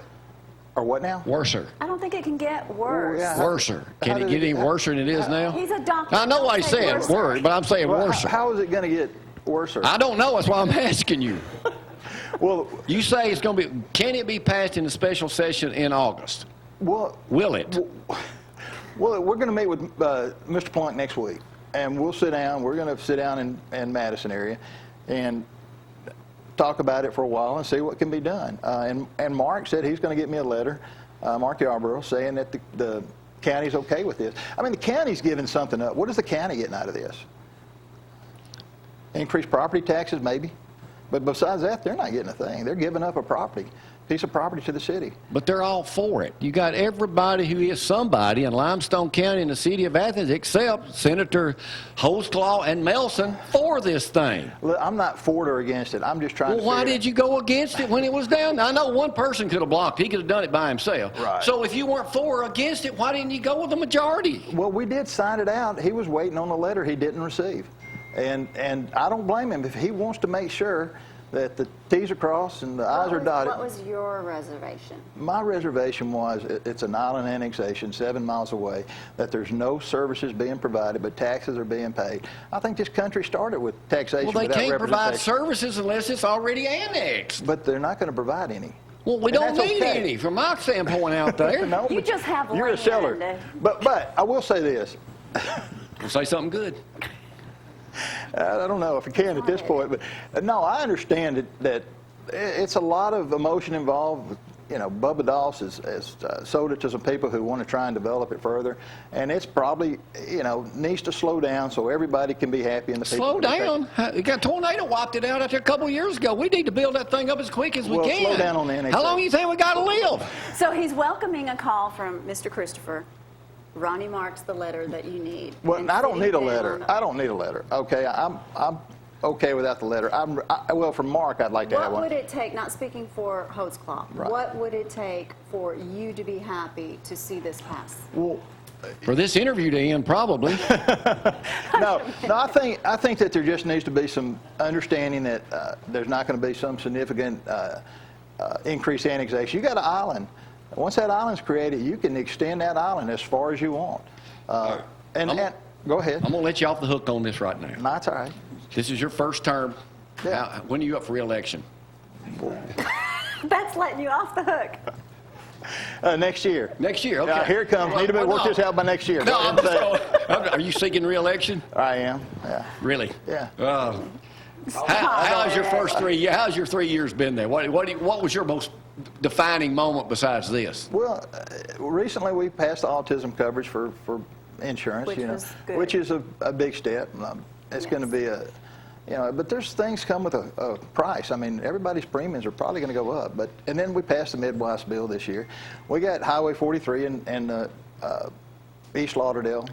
Speaker 6: Or what now?
Speaker 3: Worser.
Speaker 2: I don't think it can get worse.
Speaker 6: yeah.
Speaker 3: Worser.
Speaker 6: how
Speaker 3: Can it
Speaker 6: did
Speaker 3: get
Speaker 6: it-
Speaker 3: any worse than it is now?
Speaker 2: He's a doctor.
Speaker 3: I know
Speaker 2: Don't
Speaker 3: what he's
Speaker 2: say
Speaker 3: saying,
Speaker 2: worser.
Speaker 3: worse, but I'm saying
Speaker 6: Well,
Speaker 3: worser.
Speaker 6: how is it going to get worse?
Speaker 3: I don't know. That's why I'm asking you.
Speaker 6: Well,
Speaker 3: You say it's going to be, can it be passed in a special session in August?
Speaker 6: well,
Speaker 3: Will it?
Speaker 6: well, we're going to meet with Mr. Plunk next week, and we'll sit down. We're going to sit down in Madison area and talk about it for a while and see what can be done. And Mark said he's going to get me a letter, Mark Yarborough, saying that the county's okay with this. I mean, the county's giving something up. What is the county getting out of this? Increased property taxes, maybe. But besides that, they're not getting a thing. They're giving up a piece of property to the city.
Speaker 3: But they're all for it. You got everybody who is somebody in Limestone County in the city of Athens, except Senator Holtzclaw and Melson, for this thing.
Speaker 6: Look, I'm not for it or against it. I'm just trying
Speaker 3: Well,
Speaker 6: to
Speaker 3: why
Speaker 6: figure
Speaker 3: did you go against it when it was down? I know one person could have blocked it. He could have done it by himself.
Speaker 6: Right.
Speaker 3: So if you weren't for or against it, why didn't you go with the majority?
Speaker 6: Well, we did sign it out. He was waiting on a letter he didn't receive. And I don't blame him if he wants to make sure that the T's are crossed and the I's are dotted.
Speaker 2: What was your reservation?
Speaker 6: My reservation was it's an island annexation 7 miles away, that there's no services being provided, but taxes are being paid. I think this country started with taxation
Speaker 3: Well, they
Speaker 6: without
Speaker 3: can't provide
Speaker 6: representation.
Speaker 3: services unless it's already annexed.
Speaker 6: But they're not going to provide any.
Speaker 3: Well, we
Speaker 6: And
Speaker 3: don't
Speaker 6: that's
Speaker 3: need
Speaker 6: okay.
Speaker 3: any from my standpoint out there.
Speaker 6: No,
Speaker 2: You
Speaker 6: but
Speaker 2: just have
Speaker 6: you're a
Speaker 2: land.
Speaker 6: seller. But I will say this.
Speaker 3: Say something good.
Speaker 6: I don't know if I can at this point, but no, I understand that it's a lot of emotion involved. You know, Bubba Doss has sold it to some people who want to try and develop it further, and it's probably, needs to slow down so everybody can be happy in the people.
Speaker 3: Slow down. You got a tornado wiped it out there a couple of years ago. We need to build that thing up as quick as we
Speaker 6: Well,
Speaker 3: can.
Speaker 6: slow down on the annexation.
Speaker 3: How long do you think we got to live?
Speaker 2: So he's welcoming a call from Mr. Christopher. Ronnie Mark's the letter that you need.
Speaker 6: Well,
Speaker 2: And
Speaker 6: I don't need a
Speaker 2: sitting
Speaker 6: letter.
Speaker 2: down-
Speaker 6: I don't need a letter. Okay, I'm okay without the letter. Well, from Mark, I'd like to have
Speaker 2: What
Speaker 6: one.
Speaker 2: would it take, not speaking for Holtzclaw,
Speaker 6: Right.
Speaker 2: what would it take for you to be happy to see this pass?
Speaker 6: Well,
Speaker 3: For this interview to end, probably.
Speaker 6: no, I think that there just needs to be some understanding that there's not going to be some significant increased annexation. You got an island. Once that island's created, you can extend that island as far as you want. And go ahead.
Speaker 3: I'm going to let you off the hook on this right now.
Speaker 6: No, that's all right.
Speaker 3: This is your first term.
Speaker 6: Yeah.
Speaker 3: When are you up for re-election?
Speaker 2: That's letting you off the hook.
Speaker 6: Next year.
Speaker 3: Next year, okay.
Speaker 6: Here it comes. Need to
Speaker 3: Well,
Speaker 6: work
Speaker 3: no.
Speaker 6: this out by next year.
Speaker 3: No,
Speaker 6: Go
Speaker 3: I'm
Speaker 6: ahead and
Speaker 3: just
Speaker 6: say it.
Speaker 3: going, are you seeking re-election?
Speaker 6: I am. Yeah.
Speaker 3: Really?
Speaker 6: Yeah.
Speaker 3: How's your first 3 years? How's your 3 years been there? What was your most defining moment besides this?
Speaker 6: Well, recently we passed autism coverage for insurance,
Speaker 2: Which was good.
Speaker 6: which is a big step. It's going to be but there's things come with a price. I mean, everybody's premiums are probably going to go up. And then we passed the Midwest bill this year. We got Highway 43 and East Lauderdale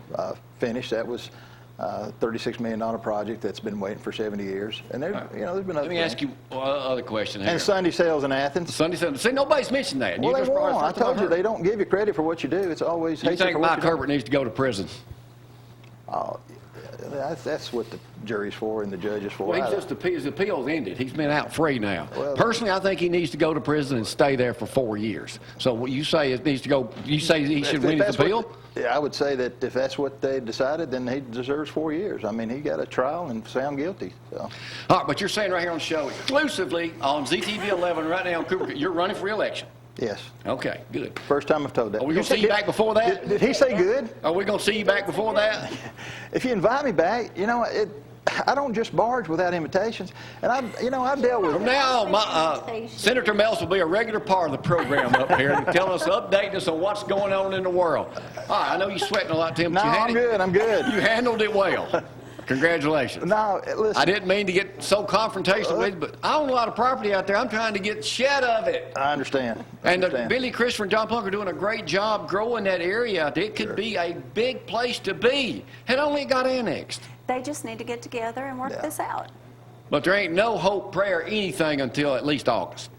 Speaker 6: finished. That was a $36 million project that's been waiting for 70 years. And there's been other
Speaker 3: Let me ask you another question here.
Speaker 6: And Sunday sales in Athens.
Speaker 3: Sunday. See, nobody's mentioned that.
Speaker 6: Well, they
Speaker 3: just brought it
Speaker 6: won't. I
Speaker 3: first time
Speaker 6: told you,
Speaker 3: heard.
Speaker 6: they don't give you credit for what you do. It's always
Speaker 3: You
Speaker 6: hatred
Speaker 3: think
Speaker 6: for what
Speaker 3: Mike
Speaker 6: you do.
Speaker 3: Herbert needs to go to prison?
Speaker 6: Oh, that's what the jury's for and the judge is for.
Speaker 3: Well, his appeal's ended. He's been out free now.
Speaker 6: Well,
Speaker 3: Personally, I think he needs to go to prison and stay there for 4 years. So what you say it needs to go. You say he should win his
Speaker 6: that's what-
Speaker 3: appeal?
Speaker 6: Yeah, I would say that if that's what they decided, then he deserves 4 years. I mean, he got a trial and found guilty. So.
Speaker 3: All right, but you're saying right here on the show, exclusively on ZTV 11 right now in Cooper, you're running for re-election.
Speaker 6: Yes.
Speaker 3: Okay, good.
Speaker 6: First time I've told that.
Speaker 3: Are we going to see you back before that?
Speaker 6: Did he say good?
Speaker 3: Are we going to see you back before that?
Speaker 6: If you invite me back, I don't just barge without invitations. And I've dealt with.
Speaker 3: From now on, Senator Melson will be a regular part of the program up here and tell us, updating us on what's going on in the world. All right, I know you're sweating a lot, Tim, but
Speaker 6: No,
Speaker 3: you
Speaker 6: I'm good. I'm good.
Speaker 3: You handled it well. Congratulations.
Speaker 6: No, listen.
Speaker 3: I didn't mean to get so confrontational with you, but I own a lot of property out there. I'm trying to get shed of it.
Speaker 6: I understand.
Speaker 3: And Billy Christopher and John Plunk are doing a great job growing that area out there. It could be a big place to be. It only got annexed.
Speaker 2: They just need to get together and work this out.
Speaker 3: But there ain't no hope, prayer, anything until at least August.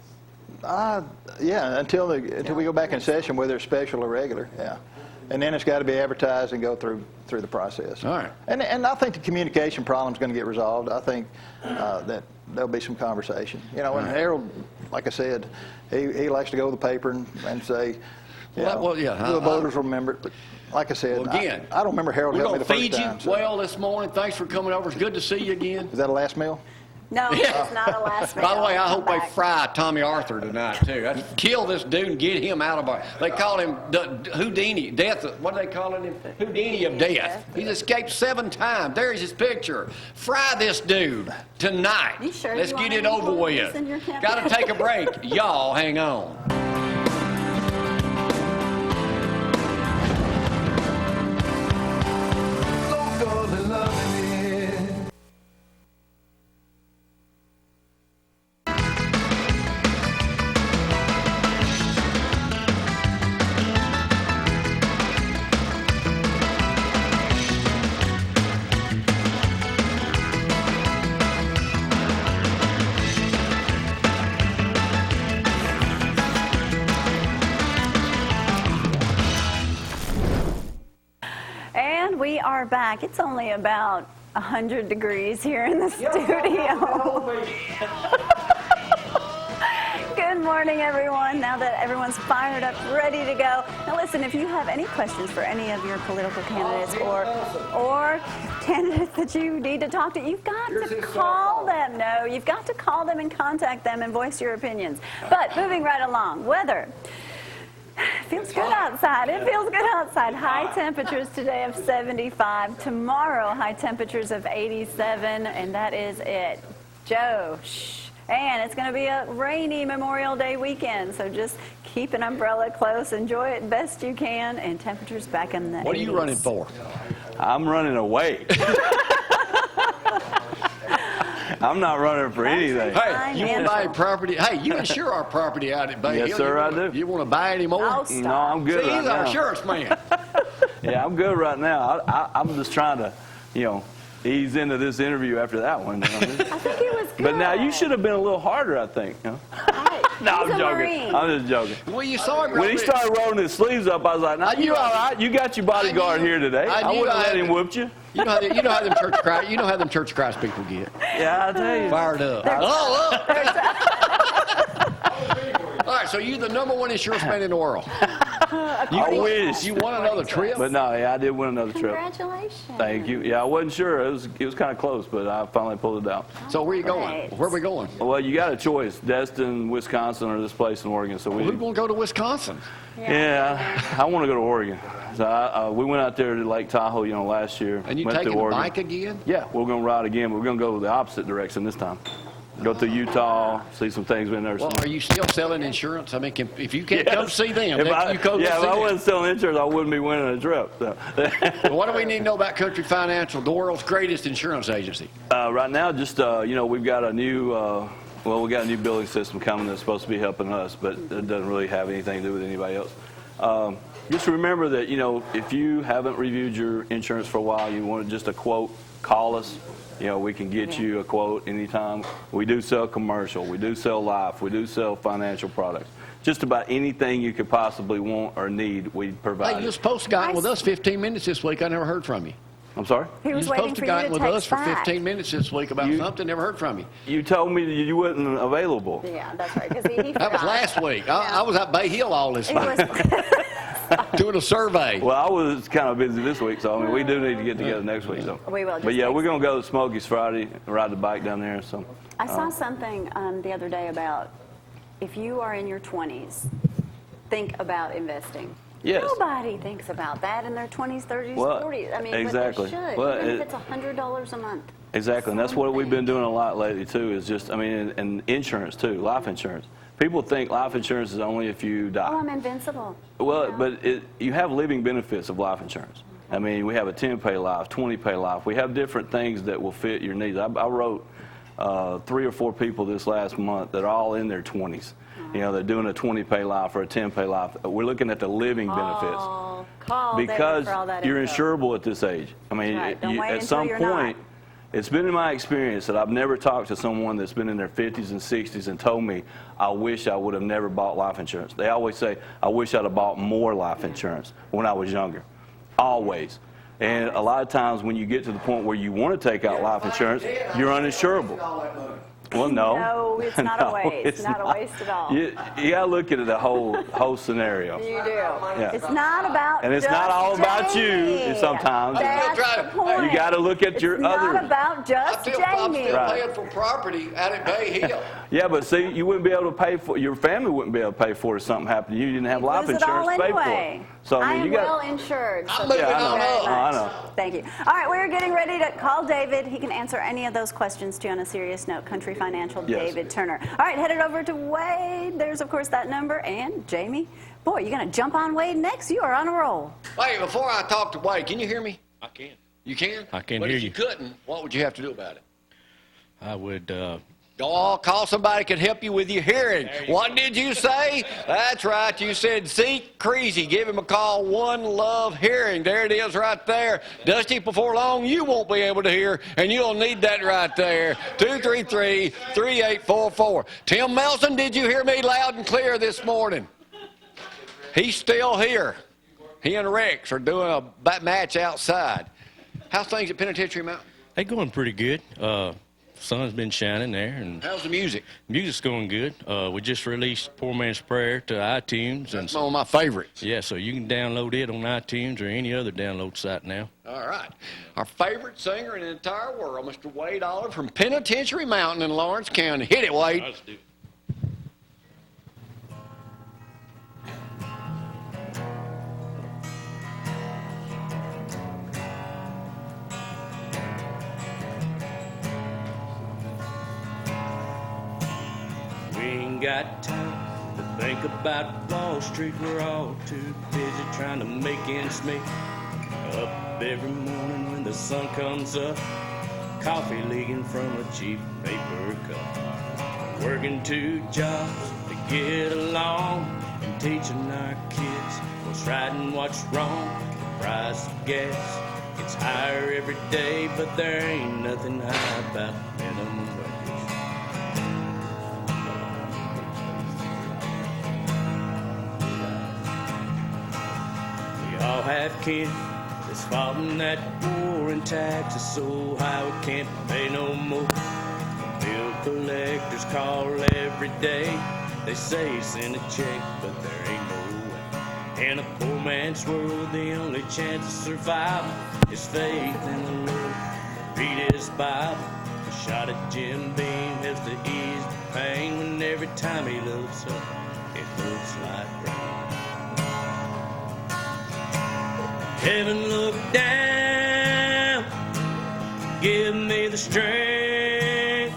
Speaker 6: Yeah, until we go back in session, whether it's special or regular. Yeah. And then it's got to be advertised and go through the process.
Speaker 3: All right.
Speaker 6: And I think the communication problem is going to get resolved. I think that there'll be some conversation. You know, and Harold, like I said, he likes to go to the paper and say, the voters will remember it. But like I said,
Speaker 3: well, again,
Speaker 6: I don't remember Harold helped me the first time.
Speaker 3: We're going to feed you well this morning. Thanks for coming over. It's good to see you again.
Speaker 6: Is that a last meal?
Speaker 2: No, it's not a last meal.
Speaker 3: By the way, I hope they fry Tommy Arthur tonight, too. Kill this dude and get him out of our... They call him Houdini. Death. What are they calling him? Houdini of death. He's escaped 7 times. There's his picture. Fry this dude tonight.
Speaker 2: You sure
Speaker 3: Let's
Speaker 2: you
Speaker 3: get
Speaker 2: want
Speaker 3: it over with. Got to take a break. Y'all hang on.
Speaker 2: We are back. It's only about 100 degrees here in the studio. Good morning, everyone. Now that everyone's fired up, ready to go. Now listen, if you have any questions for any of your political candidates or candidates that you need to talk to, you've got to call them. No, you've got to call them and contact them and voice your opinions. But moving right along, weather. It feels good outside. It feels good outside. High temperatures today of 75. Tomorrow, high temperatures of 87, and that is it. Joe, shh. And it's going to be a rainy Memorial Day weekend, so just keep an umbrella close. Enjoy it best you can, and temperatures back in the 80s.
Speaker 3: What are you running for?
Speaker 4: I'm running away. I'm not running for anything.
Speaker 3: Hey, you want to buy property? Hey, you insure our property out at Bay Hill.
Speaker 4: Yes, sir, I do.
Speaker 3: You want to buy any more?
Speaker 2: Oh, stop.
Speaker 4: No, I'm good
Speaker 3: See,
Speaker 4: right
Speaker 3: he's our
Speaker 4: now.
Speaker 3: insurance man.
Speaker 4: Yeah, I'm good right now. I'm just trying to, ease into this interview after that one. You know what I mean?
Speaker 2: I think it was good.
Speaker 4: But now you should have been a little harder, I think. You know? No, I'm
Speaker 2: He's a
Speaker 4: joking.
Speaker 2: Marine.
Speaker 4: I'm just joking.
Speaker 3: Well, you saw him
Speaker 4: When he started rolling his sleeves up, I was like, "Nah, you all right? You got your bodyguard here today. I wouldn't let him whoop you."
Speaker 3: You know how them Church of Christ. You know how them Church of Christ people get
Speaker 4: Yeah, I tell you.
Speaker 3: fired up. All right, so you're the #1 insurance man in the world.
Speaker 4: I wish.
Speaker 3: You won another trip?
Speaker 4: But no, yeah, I did win another trip.
Speaker 2: Congratulations.
Speaker 4: Thank you. Yeah, I wasn't sure. It was kind of close, but I finally pulled it out.
Speaker 3: So where are you going?
Speaker 2: Great.
Speaker 3: Where are we going?
Speaker 4: Well, you got a choice: Destin, Wisconsin, or this place in Oregon. So
Speaker 3: Well, who's going to go to Wisconsin?
Speaker 4: yeah, I want to go to Oregon. So we went out there to Lake Tahoe, last year.
Speaker 3: And you
Speaker 4: went
Speaker 3: taking
Speaker 4: to
Speaker 3: the
Speaker 4: Oregon.
Speaker 3: bike again?
Speaker 4: Yeah, we're going to ride again. We're going to go the opposite direction this time. Go through Utah, see some things we've never
Speaker 3: Well,
Speaker 4: seen.
Speaker 3: are you still selling insurance? I mean, if you can't come see them,
Speaker 4: If
Speaker 3: then
Speaker 4: I,
Speaker 3: you come
Speaker 4: yeah,
Speaker 3: see
Speaker 4: if
Speaker 3: them.
Speaker 4: I wasn't selling insurance, I wouldn't be winning a trip. So.
Speaker 3: Well, what do we need to know about Country Financial, the world's greatest insurance agency?
Speaker 4: Right now, just we've got a new. We got a new billing system coming that's supposed to be helping us, but it doesn't really have anything to do with anybody else. Just remember that, if you haven't reviewed your insurance for a while, you want just a quote, call us. We can get you a quote anytime. We do sell commercial. We do sell life. We do sell financial products. Just about anything you could possibly want or need, we provide.
Speaker 3: Hey, you were supposed to gotten with us 15 minutes this week. I never heard from you.
Speaker 4: I'm sorry?
Speaker 2: He
Speaker 3: You
Speaker 2: was
Speaker 3: were
Speaker 2: waiting
Speaker 3: supposed
Speaker 2: for
Speaker 3: to
Speaker 2: you
Speaker 3: gotten
Speaker 2: to
Speaker 3: with us
Speaker 2: text
Speaker 3: for
Speaker 2: back.
Speaker 3: 15 minutes this week about something. Never heard from you.
Speaker 4: You told me that you wasn't available.
Speaker 2: Yeah, that's right. Because he
Speaker 3: That was
Speaker 2: forgot.
Speaker 3: last week. I was at Bay Hill all this
Speaker 2: He
Speaker 3: week
Speaker 2: was,
Speaker 3: doing a survey.
Speaker 4: Well, I was kind of busy this week, so we do need to get together next week. So.
Speaker 2: We will,
Speaker 4: But
Speaker 2: just
Speaker 4: yeah,
Speaker 2: next
Speaker 4: we're going to go to Smokies Friday, ride the bike down there. So.
Speaker 2: I saw something the other day about if you are in your 20s, think about investing.
Speaker 4: Yes.
Speaker 2: Nobody thinks about that in their 20s, 30s,
Speaker 4: Well,
Speaker 2: 40s. I mean,
Speaker 4: exactly.
Speaker 2: but they should.
Speaker 4: Well,
Speaker 2: Even if it's $100 a month.
Speaker 4: Exactly, and that's what we've been doing a lot lately too. Is just, and insurance too, life insurance. People think life insurance is only if you die.
Speaker 2: Oh, I'm invincible.
Speaker 4: Well,
Speaker 2: No.
Speaker 4: but you have living benefits of life insurance. I mean, we have a 10-pay life, 20-pay life. We have different things that will fit your needs. I wrote 3 or 4 people this last month that are all in their 20s. You know, they're doing a 20-pay life or a 10-pay life. We're looking at the living benefits.
Speaker 2: Oh, call
Speaker 4: because
Speaker 2: David for all that
Speaker 4: you're
Speaker 2: info.
Speaker 4: insurable at this age. I mean,
Speaker 2: Right. Don't wait
Speaker 4: at
Speaker 2: until
Speaker 4: some
Speaker 2: you're
Speaker 4: point,
Speaker 2: not.
Speaker 4: it's been in my experience that I've never talked to someone that's been in their 50s and 60s and told me, I wish I would have never bought life insurance. They always say, I wish I'd have bought more life insurance when I was younger. Always. And a lot of times when you get to the point where you want to take out life insurance, you're uninsurable. Well, no.
Speaker 2: No, it's not a waste.
Speaker 4: It's
Speaker 2: Not a waste at all.
Speaker 4: You got to look at it the whole scenario.
Speaker 2: You do.
Speaker 4: Yeah.
Speaker 2: It's not about
Speaker 4: And it's
Speaker 2: just
Speaker 4: not all about you
Speaker 2: Jamie.
Speaker 4: sometimes.
Speaker 2: That's the point.
Speaker 4: You got to look at your
Speaker 2: it's
Speaker 4: other.
Speaker 2: not about just
Speaker 3: I'm
Speaker 2: Jamie.
Speaker 3: still
Speaker 4: Right.
Speaker 3: paying for property out at Bay Hill.
Speaker 4: Yeah, but see, you wouldn't be able to pay for, your family wouldn't be able to pay for it if something happened. You didn't have
Speaker 2: You
Speaker 4: life
Speaker 2: lose it all
Speaker 4: insurance to pay
Speaker 2: anyway.
Speaker 4: for it. So, I mean,
Speaker 2: am
Speaker 4: you got.
Speaker 2: well insured. So
Speaker 3: I'm moving
Speaker 2: thank you
Speaker 3: on
Speaker 2: very
Speaker 3: up.
Speaker 2: much.
Speaker 4: I know.
Speaker 2: Thank you. All right, we're getting ready to call David. He can answer any of those questions too on a serious note. Country Financial,
Speaker 4: Yes.
Speaker 2: David Turner. All right, headed over to Wade. There's, of course, that number. And Jamie. Boy, you're going to jump on Wade next. You are on a roll.
Speaker 3: Wait, before I talk to Wade, can you hear me?
Speaker 8: I can.
Speaker 3: You can?
Speaker 8: I can
Speaker 3: but
Speaker 8: hear
Speaker 3: if you
Speaker 8: you.
Speaker 3: couldn't, what would you have to do about it?
Speaker 8: I would,
Speaker 3: Oh, call somebody who can help you with your hearing. What did you say? That's right. You said Zeke Creasy. Give him a call. One Love Hearing. There it is right there. Dusty, before long, you won't be able to hear, and you'll need that right there. 233-3844. Tim Melson, did you hear me loud and clear this morning? He's still here. He and Rex are doing a match outside. How's things at Penitentiary Mountain?
Speaker 8: they going pretty good. Sun's been shining there, and
Speaker 3: How's the music?
Speaker 8: music's going good. We just released Poor Man's Prayer to iTunes, and
Speaker 3: That's one of my favorites.
Speaker 8: yeah, so you can download it on iTunes or any other download site now.
Speaker 3: All right. Our favorite singer in the entire world, Mr. Wade Olive from Penitentiary Mountain in Lawrence County. Hit it, Wade.
Speaker 8: Let's do it. We ain't got time to think about Wall Street. We're all too busy trying to make ends meet. Up every morning when the sun comes up, coffee leaking from a cheap paper cup. Working 2 jobs to get along and teaching our kids what's right and what's wrong. The price of gas gets higher every day, but there ain't nothing high about minimum wage. We all have kids that's fighting that war, and taxes so high we can't pay no more. Bill collectors call every day. They say send a check, but there ain't no way. In a poor man's world, the only chance of survival is faith in the Lord. Read his Bible. A shot at Jim Beam helps to ease the pain when every time he looks up, it looks like rain. Heaven, look down, give me the strength,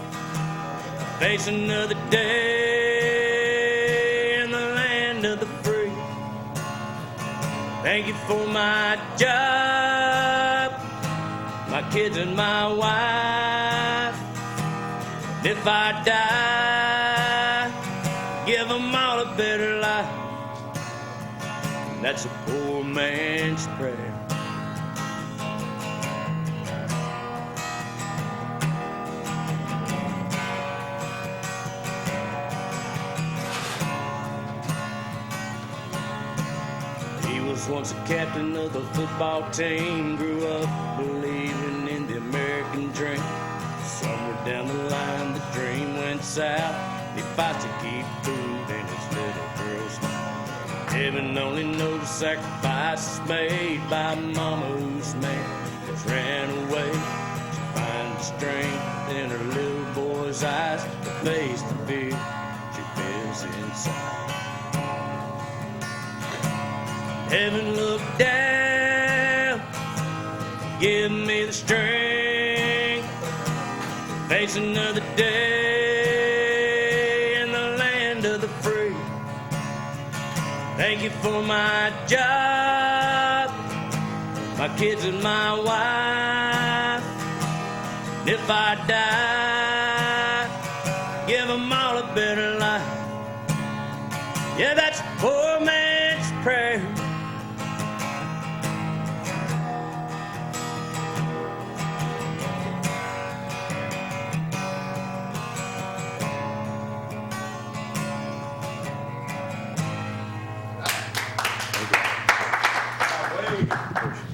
Speaker 8: face another day in the land of the free. Thank you for my job, my kids and my wife. If I die, give them all a better life. That's a poor man's prayer. He was once a captain of the football team, grew up believing in the American dream. Somewhere down the line, the dream went south. He fights to keep food in his little girl's mouth. Heaven only knows the sacrifices made by mama whose man has ran away. She finds strength in her little boy's eyes to face the fear she feels inside. Heaven, look down, give me the strength, face another day in the land of the free. Thank you for my job, my kids and my wife. And if I die, give them all a better life. Yeah, that's a poor man's prayer.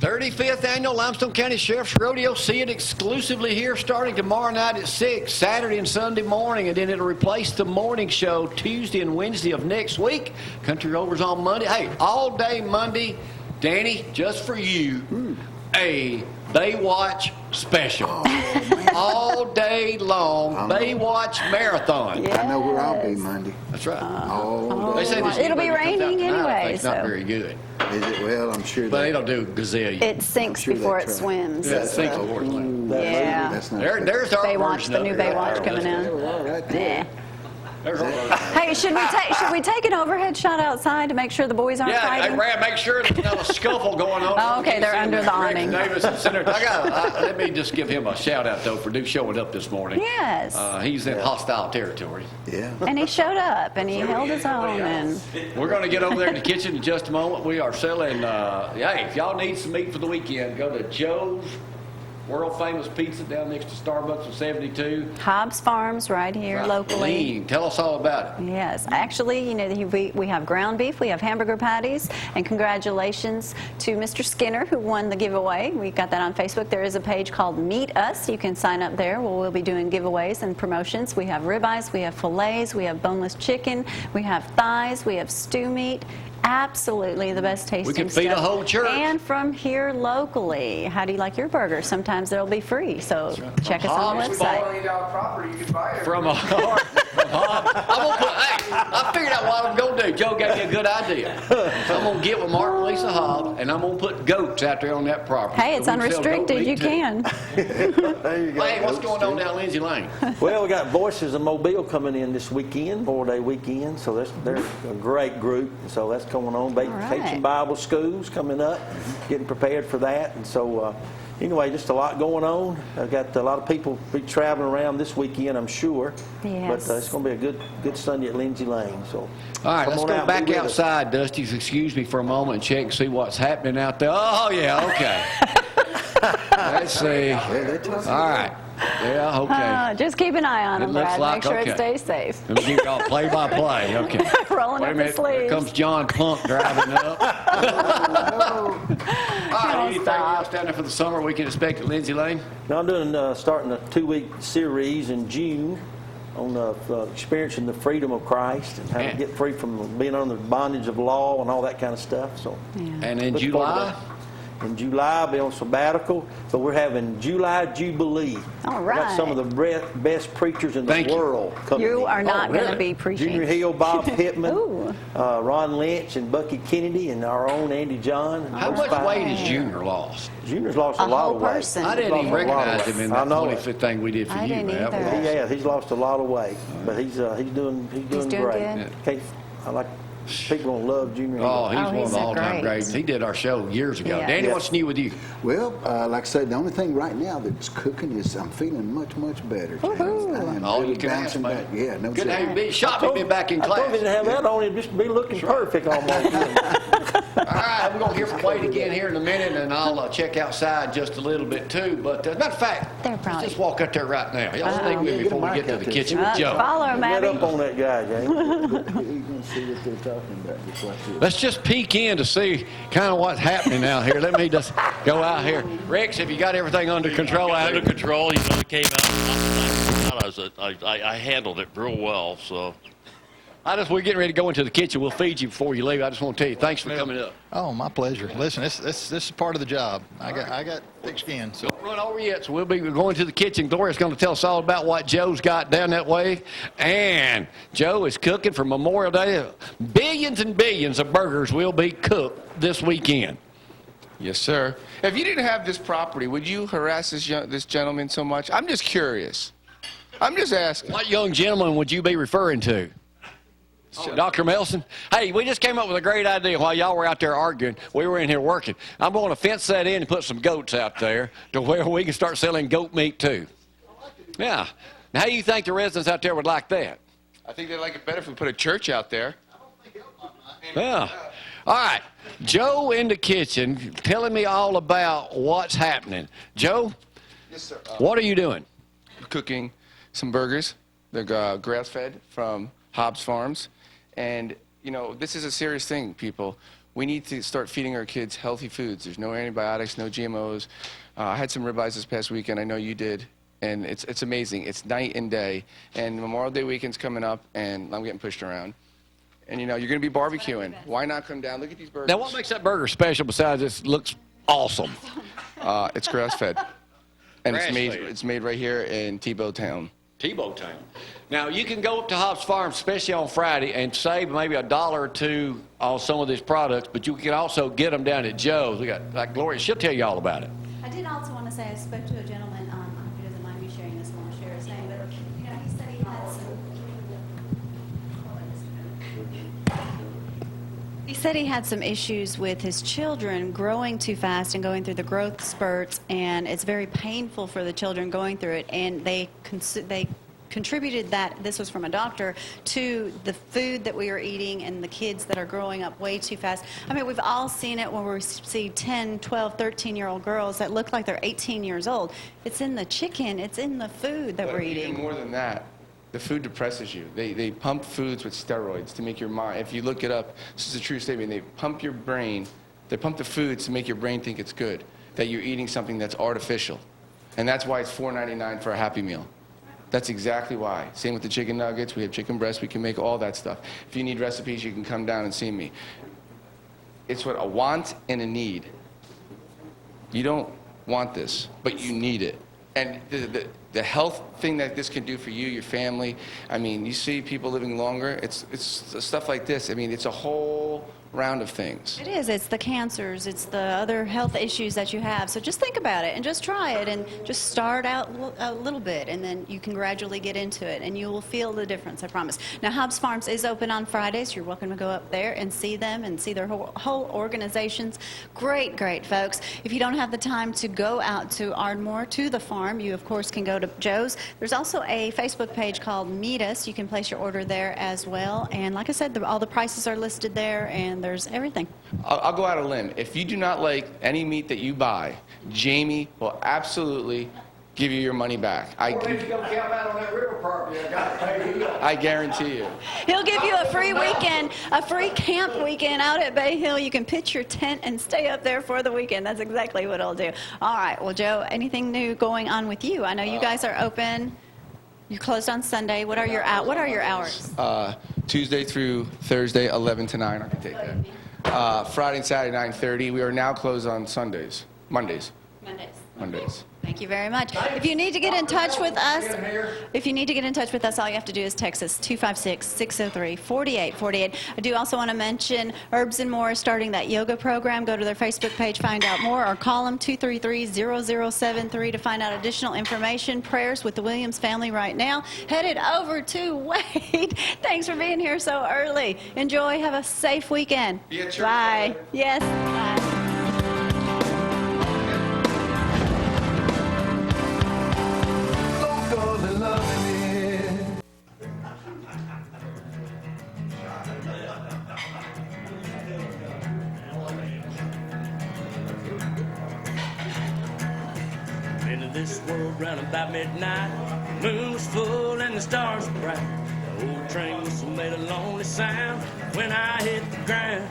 Speaker 3: th Annual Limestone County Sheriff's Rodeo. See it exclusively here starting tomorrow night at 6, Saturday and Sunday morning, and then it'll replace the morning show Tuesday and Wednesday of next week. Country Rover's on Monday. Hey, all day Monday, Danny, just for you, a Baywatch special. All day long, Baywatch marathon.
Speaker 9: I know where I'll be Monday.
Speaker 3: That's right.
Speaker 9: They
Speaker 3: say this
Speaker 2: it'll be raining anyway,
Speaker 3: It's not
Speaker 2: so.
Speaker 3: very good.
Speaker 9: Is it? Well, I'm sure
Speaker 3: But
Speaker 9: that.
Speaker 3: it'll do gazillion.
Speaker 2: It sinks
Speaker 9: sure
Speaker 2: before
Speaker 9: they
Speaker 2: it
Speaker 9: try.
Speaker 2: swims.
Speaker 3: Yeah, it sinks before it's like.
Speaker 2: Yeah.
Speaker 9: That's not.
Speaker 3: There's our
Speaker 2: Baywatch,
Speaker 3: version
Speaker 2: the
Speaker 3: of
Speaker 2: new
Speaker 3: it.
Speaker 2: Baywatch coming in.
Speaker 9: All right there.
Speaker 2: Yeah.
Speaker 3: There's our version.
Speaker 2: Hey, should we take an overhead shot outside to make sure the boys aren't
Speaker 3: Yeah, hey,
Speaker 2: fighting?
Speaker 3: Brad, make sure there's not a scuffle going on.
Speaker 2: Oh, okay, they're under the
Speaker 3: Rex
Speaker 2: awning.
Speaker 3: Davis and Senator. Let me just give him a shout out though for showing up this morning.
Speaker 2: Yes.
Speaker 3: He's in hostile territory.
Speaker 9: Yeah.
Speaker 2: And he showed up, and he held his own, and
Speaker 3: We're going to get over there in the kitchen in just a moment. We are selling. Hey, if y'all need some meat for the weekend, go to Joe's World Famous Pizza down next to Starbucks on 72.
Speaker 2: Hobbs Farms right here locally.
Speaker 3: Lean. Tell us all about it.
Speaker 2: Yes, actually, you know, we have ground beef, we have hamburger patties, and congratulations to Mr. Skinner who won the giveaway. We got that on Facebook. There is a page called Meet Us. You can sign up there. We'll be doing giveaways and promotions. We have ribeyes, we have fillets, we have boneless chicken, we have thighs, we have stew meat. Absolutely the best tasting
Speaker 3: can feed a
Speaker 2: stuff.
Speaker 3: whole church.
Speaker 2: And from here locally. How do you like your burger? Sometimes they'll be free, so check us on the
Speaker 3: Hobbs
Speaker 2: website.
Speaker 5: $20 property, you can buy it.
Speaker 3: From a heart. Hey, I figured out what I'm going to do. Joe gave me a good idea. I'm going to get with Mark and Lisa Hobbs, and I'm going to put goats out there on that property.
Speaker 2: Hey, it's
Speaker 3: So we can sell goat
Speaker 2: unrestricted.
Speaker 3: meat,
Speaker 2: You
Speaker 3: too.
Speaker 2: can.
Speaker 9: There you go.
Speaker 3: Hey, what's going on down Lindsay Lane?
Speaker 10: Well, we got Voices of Mobile coming in this weekend, 4-day weekend. So they're a great group. So that's going on. They
Speaker 2: right.
Speaker 10: teaching Bible schools coming up, getting prepared for that. And so anyway, just a lot going on. I've got a lot of people be traveling around this weekend, I'm sure.
Speaker 2: Yes.
Speaker 10: But it's going to be a good Sunday at Lindsay Lane. So
Speaker 3: All right,
Speaker 10: come
Speaker 3: let's
Speaker 10: on
Speaker 3: go
Speaker 10: out and
Speaker 3: back
Speaker 10: be with us.
Speaker 3: outside, Dusty. Excuse me for a moment and check and see what's happening out there. Oh, yeah, okay. Let's see. All right. Yeah, okay.
Speaker 2: Just keep an eye on
Speaker 3: It
Speaker 2: them,
Speaker 3: looks
Speaker 2: Brad.
Speaker 3: like-
Speaker 2: Make sure it
Speaker 3: okay.
Speaker 2: stays safe.
Speaker 3: Let me give y'all play-by-play. Okay.
Speaker 2: Rolling
Speaker 3: Wait a
Speaker 2: up the
Speaker 3: minute. Here
Speaker 2: sleeves.
Speaker 3: comes John Plunk driving up. All right, anything else down there for the summer we can expect at Lindsay Lane?
Speaker 10: Now I'm doing starting a 2-week series in June on experiencing the freedom of Christ and how to get free from being under the bondage of law and all that kind of stuff. So,
Speaker 3: And in
Speaker 10: look forward to
Speaker 3: July?
Speaker 10: that. In July, I'll be on sabbatical, but we're having July Jubilee.
Speaker 2: All
Speaker 10: We got some of the best preachers in the
Speaker 3: Thank you.
Speaker 10: world coming
Speaker 2: You
Speaker 10: in.
Speaker 2: are not going to
Speaker 3: really?
Speaker 2: be preaching.
Speaker 10: Junior Hill, Bob Pittman,
Speaker 2: Ooh.
Speaker 10: Ron Lynch, and Bucky Kennedy, and our own Andy John.
Speaker 3: How
Speaker 10: Those
Speaker 3: much
Speaker 10: five.
Speaker 3: weight has Junior lost?
Speaker 10: Junior's lost a
Speaker 2: A
Speaker 10: lot
Speaker 2: whole
Speaker 10: of weight.
Speaker 2: person.
Speaker 3: I didn't even
Speaker 10: Lost a lot of
Speaker 3: recognize
Speaker 10: weight.
Speaker 3: him in
Speaker 10: I
Speaker 3: that
Speaker 10: know it.
Speaker 3: 25th thing we did for
Speaker 2: I
Speaker 3: you,
Speaker 2: didn't
Speaker 3: man. That
Speaker 2: either.
Speaker 3: was
Speaker 10: He has. He's lost a lot of weight, but he's doing
Speaker 2: doing
Speaker 10: great.
Speaker 2: good?
Speaker 10: I like people don't love Junior.
Speaker 3: Oh, he's
Speaker 2: Oh,
Speaker 3: one of
Speaker 2: he's
Speaker 3: the
Speaker 2: a
Speaker 3: all-time
Speaker 2: great.
Speaker 3: greats. He did our show years ago.
Speaker 2: Yeah.
Speaker 3: Danny,
Speaker 10: Yes.
Speaker 3: what's new with you?
Speaker 9: Well, like I said, the only thing right now that's cooking is I'm feeling much, much better. James. I am
Speaker 3: All
Speaker 9: really
Speaker 3: you can ask,
Speaker 9: bouncing
Speaker 3: man.
Speaker 9: back. Yeah, no
Speaker 3: Good to have you
Speaker 9: doubt.
Speaker 3: be shot me been back in
Speaker 10: I told
Speaker 3: class.
Speaker 10: you to have that on. It'd just be looking perfect almost.
Speaker 3: All right, we're going to hear from Wade again here in a minute, and I'll check outside just a little bit, too. But as a matter of fact,
Speaker 2: They're probably-
Speaker 3: let's just walk out there right now. Y'all stay with me
Speaker 9: Get a
Speaker 3: before we
Speaker 9: mic
Speaker 3: get to
Speaker 9: out
Speaker 3: the
Speaker 9: there.
Speaker 3: kitchen with Joe.
Speaker 2: Follow him,
Speaker 10: Get
Speaker 2: Abby.
Speaker 10: up on that guy, James.
Speaker 9: You're going to see what they're talking about. Just like this.
Speaker 3: Let's just peek in to see kind of what's happening out here. Let me just go out here. Rex, have you got everything under control out
Speaker 11: Under
Speaker 3: there?
Speaker 11: control, you know, it came out. I handled it real well, so.
Speaker 3: We're getting ready to go into the kitchen. We'll feed you before you leave. I just want to tell you, thanks for coming up.
Speaker 6: Oh, my pleasure. Listen, this is part of the job. I got thick skin. So
Speaker 3: Don't run over yet, so we'll be going to the kitchen. Gloria's going to tell us all about what Joe's got down that way. And Joe is cooking for Memorial Day. Billions and billions of burgers will be cooked this weekend.
Speaker 5: Yes, sir. If you didn't have this property, would you harass this gentleman so much? I'm just curious. I'm just asking.
Speaker 3: What young gentleman would you be referring to? Dr. Melson, hey, we just came up with a great idea while y'all were out there arguing. We were in here working. I'm going to fence that in and put some goats out there to where we can start selling goat meat too. Yeah. Now, how do you think the residents out there would like that?
Speaker 5: I think they'd like it better if we put a church out there.
Speaker 3: Yeah. All right. Joe in the kitchen telling me all about what's happening. Joe?
Speaker 5: Yes, sir.
Speaker 3: What are you doing?
Speaker 5: Cooking some burgers. They're grass-fed from Hobbs Farms. And, you know, this is a serious thing, people. We need to start feeding our kids healthy foods. There's no antibiotics, no GMOs. I had some ribeyes this past weekend. I know you did. And it's amazing. It's night and day. And Memorial Day weekend's coming up, and I'm getting pushed around. And, you know, you're going to be barbecuing. Why not come down? Look at these burgers.
Speaker 3: Now, what makes that burger special besides it looks awesome?
Speaker 5: It's grass-fed. And
Speaker 3: Grass-fed.
Speaker 5: it's made right here in Tebow Town.
Speaker 3: Tebow Town. Now, you can go up to Hobbs Farms, especially on Friday, and save maybe $1 or $2 on some of these products, but you can also get them down at Joe's. We got, like Gloria, she'll tell you all about it.
Speaker 2: I did also want to say I spoke to a gentleman, I hope he doesn't mind me sharing this, and I'll share his name, but you know, he said he had some issues with his children growing too fast and going through the growth spurts, and it's very painful for the children going through it, and they contributed that, this was from a doctor, to the food that we are eating and the kids that are growing up way too fast. I mean, we've all seen it when we see 10, 12, 13-year-old girls that look like they're 18 years old. It's in the chicken, it's in the food that we're eating.
Speaker 5: Even more than that, the food depresses you. They pump foods with steroids to make your mind, if you look it up, this is a true statement, they pump your brain, they pump the foods to make your brain think it's good, that you're eating something that's artificial. And that's why it's $4.99 for a Happy Meal. That's exactly why. Same with the chicken nuggets. We have chicken breasts. We can make all that stuff. If you need recipes, you can come down and see me. It's what a want and a need. You don't want this, but you need it. And the health thing that this can do for you, your family, I mean, you see people living longer. It's stuff like this. I mean, it's a whole round of things.
Speaker 2: It is. It's the cancers. It's the other health issues that you have. So just think about it and just try it and just start out a little bit, and then you can gradually get into it, and you will feel the difference, I promise. Now, Hobbs Farms is open on Fridays. You're welcome to go up there and see them and see their whole organizations. Great, great folks. If you don't have the time to go out to Ardmore, to the farm, you, of course, can go to Joe's. There's also a Facebook page called Meet Us. You can place your order there as well. And like I said, all the prices are listed there, and there's everything.
Speaker 5: I'll go out on a limb. If you do not like any meat that you buy, Jamie will absolutely give you your money back. I guarantee you.
Speaker 2: He'll give you a free weekend, a free camp weekend out at Bay Hill. You can pitch your tent and stay up there for the weekend. That's exactly what I'll do. All right. Well, Joe, anything new going on with you? I know you guys are open. You're closed on Sunday. What are your hours?
Speaker 5: Tuesday through Thursday, 11 to 9. I can take that. Friday and Saturday, 9:30. We are now closed on Mondays.
Speaker 2: Thank you very much. If you need to get in touch with us, all you have to do is text us 256-603-4848. I do also want to mention Herbs and More is starting that yoga program. Go to their Facebook page, find out more, or call them 233-0073 to find out additional information. Prayers with the Williams family right now. Headed over to Wade. Thanks for being here so early. Enjoy. Have a safe weekend.
Speaker 5: Be at church.
Speaker 2: Bye. Yes. Bye.
Speaker 8: Into this world round about midnight, the moon was full and the stars were bright. The old train whistle made a lonely sound when I hit the ground.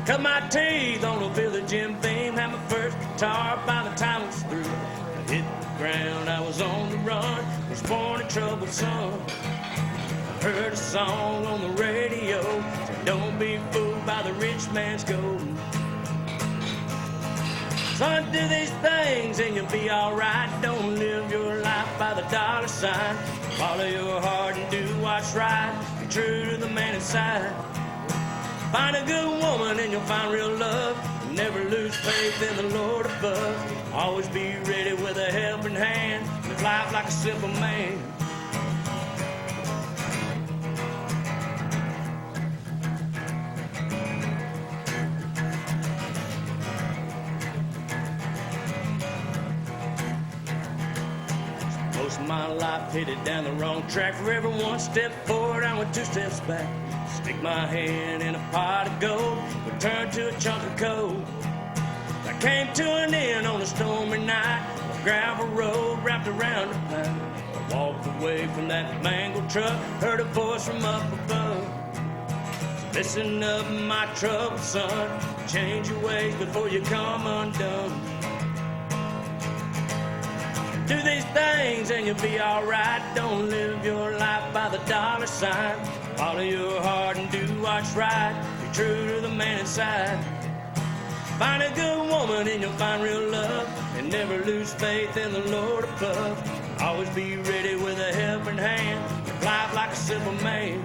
Speaker 8: Cut my teeth on a village gym beam, had my first guitar by the time it was through. I hit the ground, I was on the run, was born a troubled son. I heard a song on the radio, said don't be fooled by the rich man's gold. Son, do these things and you'll be alright. Don't live your life by the dollar sign. Follow your heart and do what's right. Be true to the man inside. Find a good woman and you'll find real love. Never lose faith in the Lord above. Always be ready with a helping hand. Live life like a simple man. Most of my life headed down the wrong track. For every one step forward, I went 2 steps back. Stick my hand in a pot of gold, return to a chunk of coal. I came to an end on a stormy night. A gravel road wrapped around a pine. I walked away from that mangled truck, heard a voice from up above. So listen up, my troubled son, change your ways before you come undone. Do these things and you'll be alright. Don't live your life by the dollar sign. Follow your heart and do what's right. Be true to the man inside. Find a good woman and you'll find real love. And never lose faith in the Lord above. Always be ready with a helping hand. Live life like a simple man.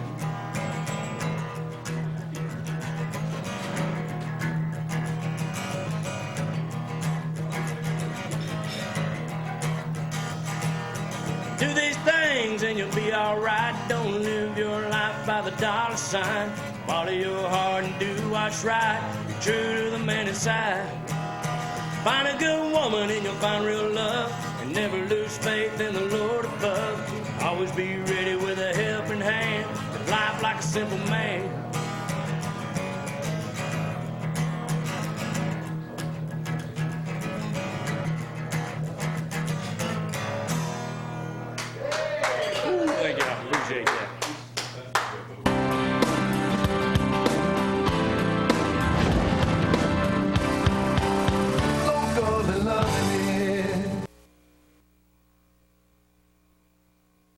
Speaker 8: Do these things and you'll be alright. Don't live your life by the dollar sign. Follow your heart and do what's right. Be true to the man inside. Find a good woman and you'll find real love. And never lose faith in the Lord above. Always be ready with a helping hand. Live life like a simple man.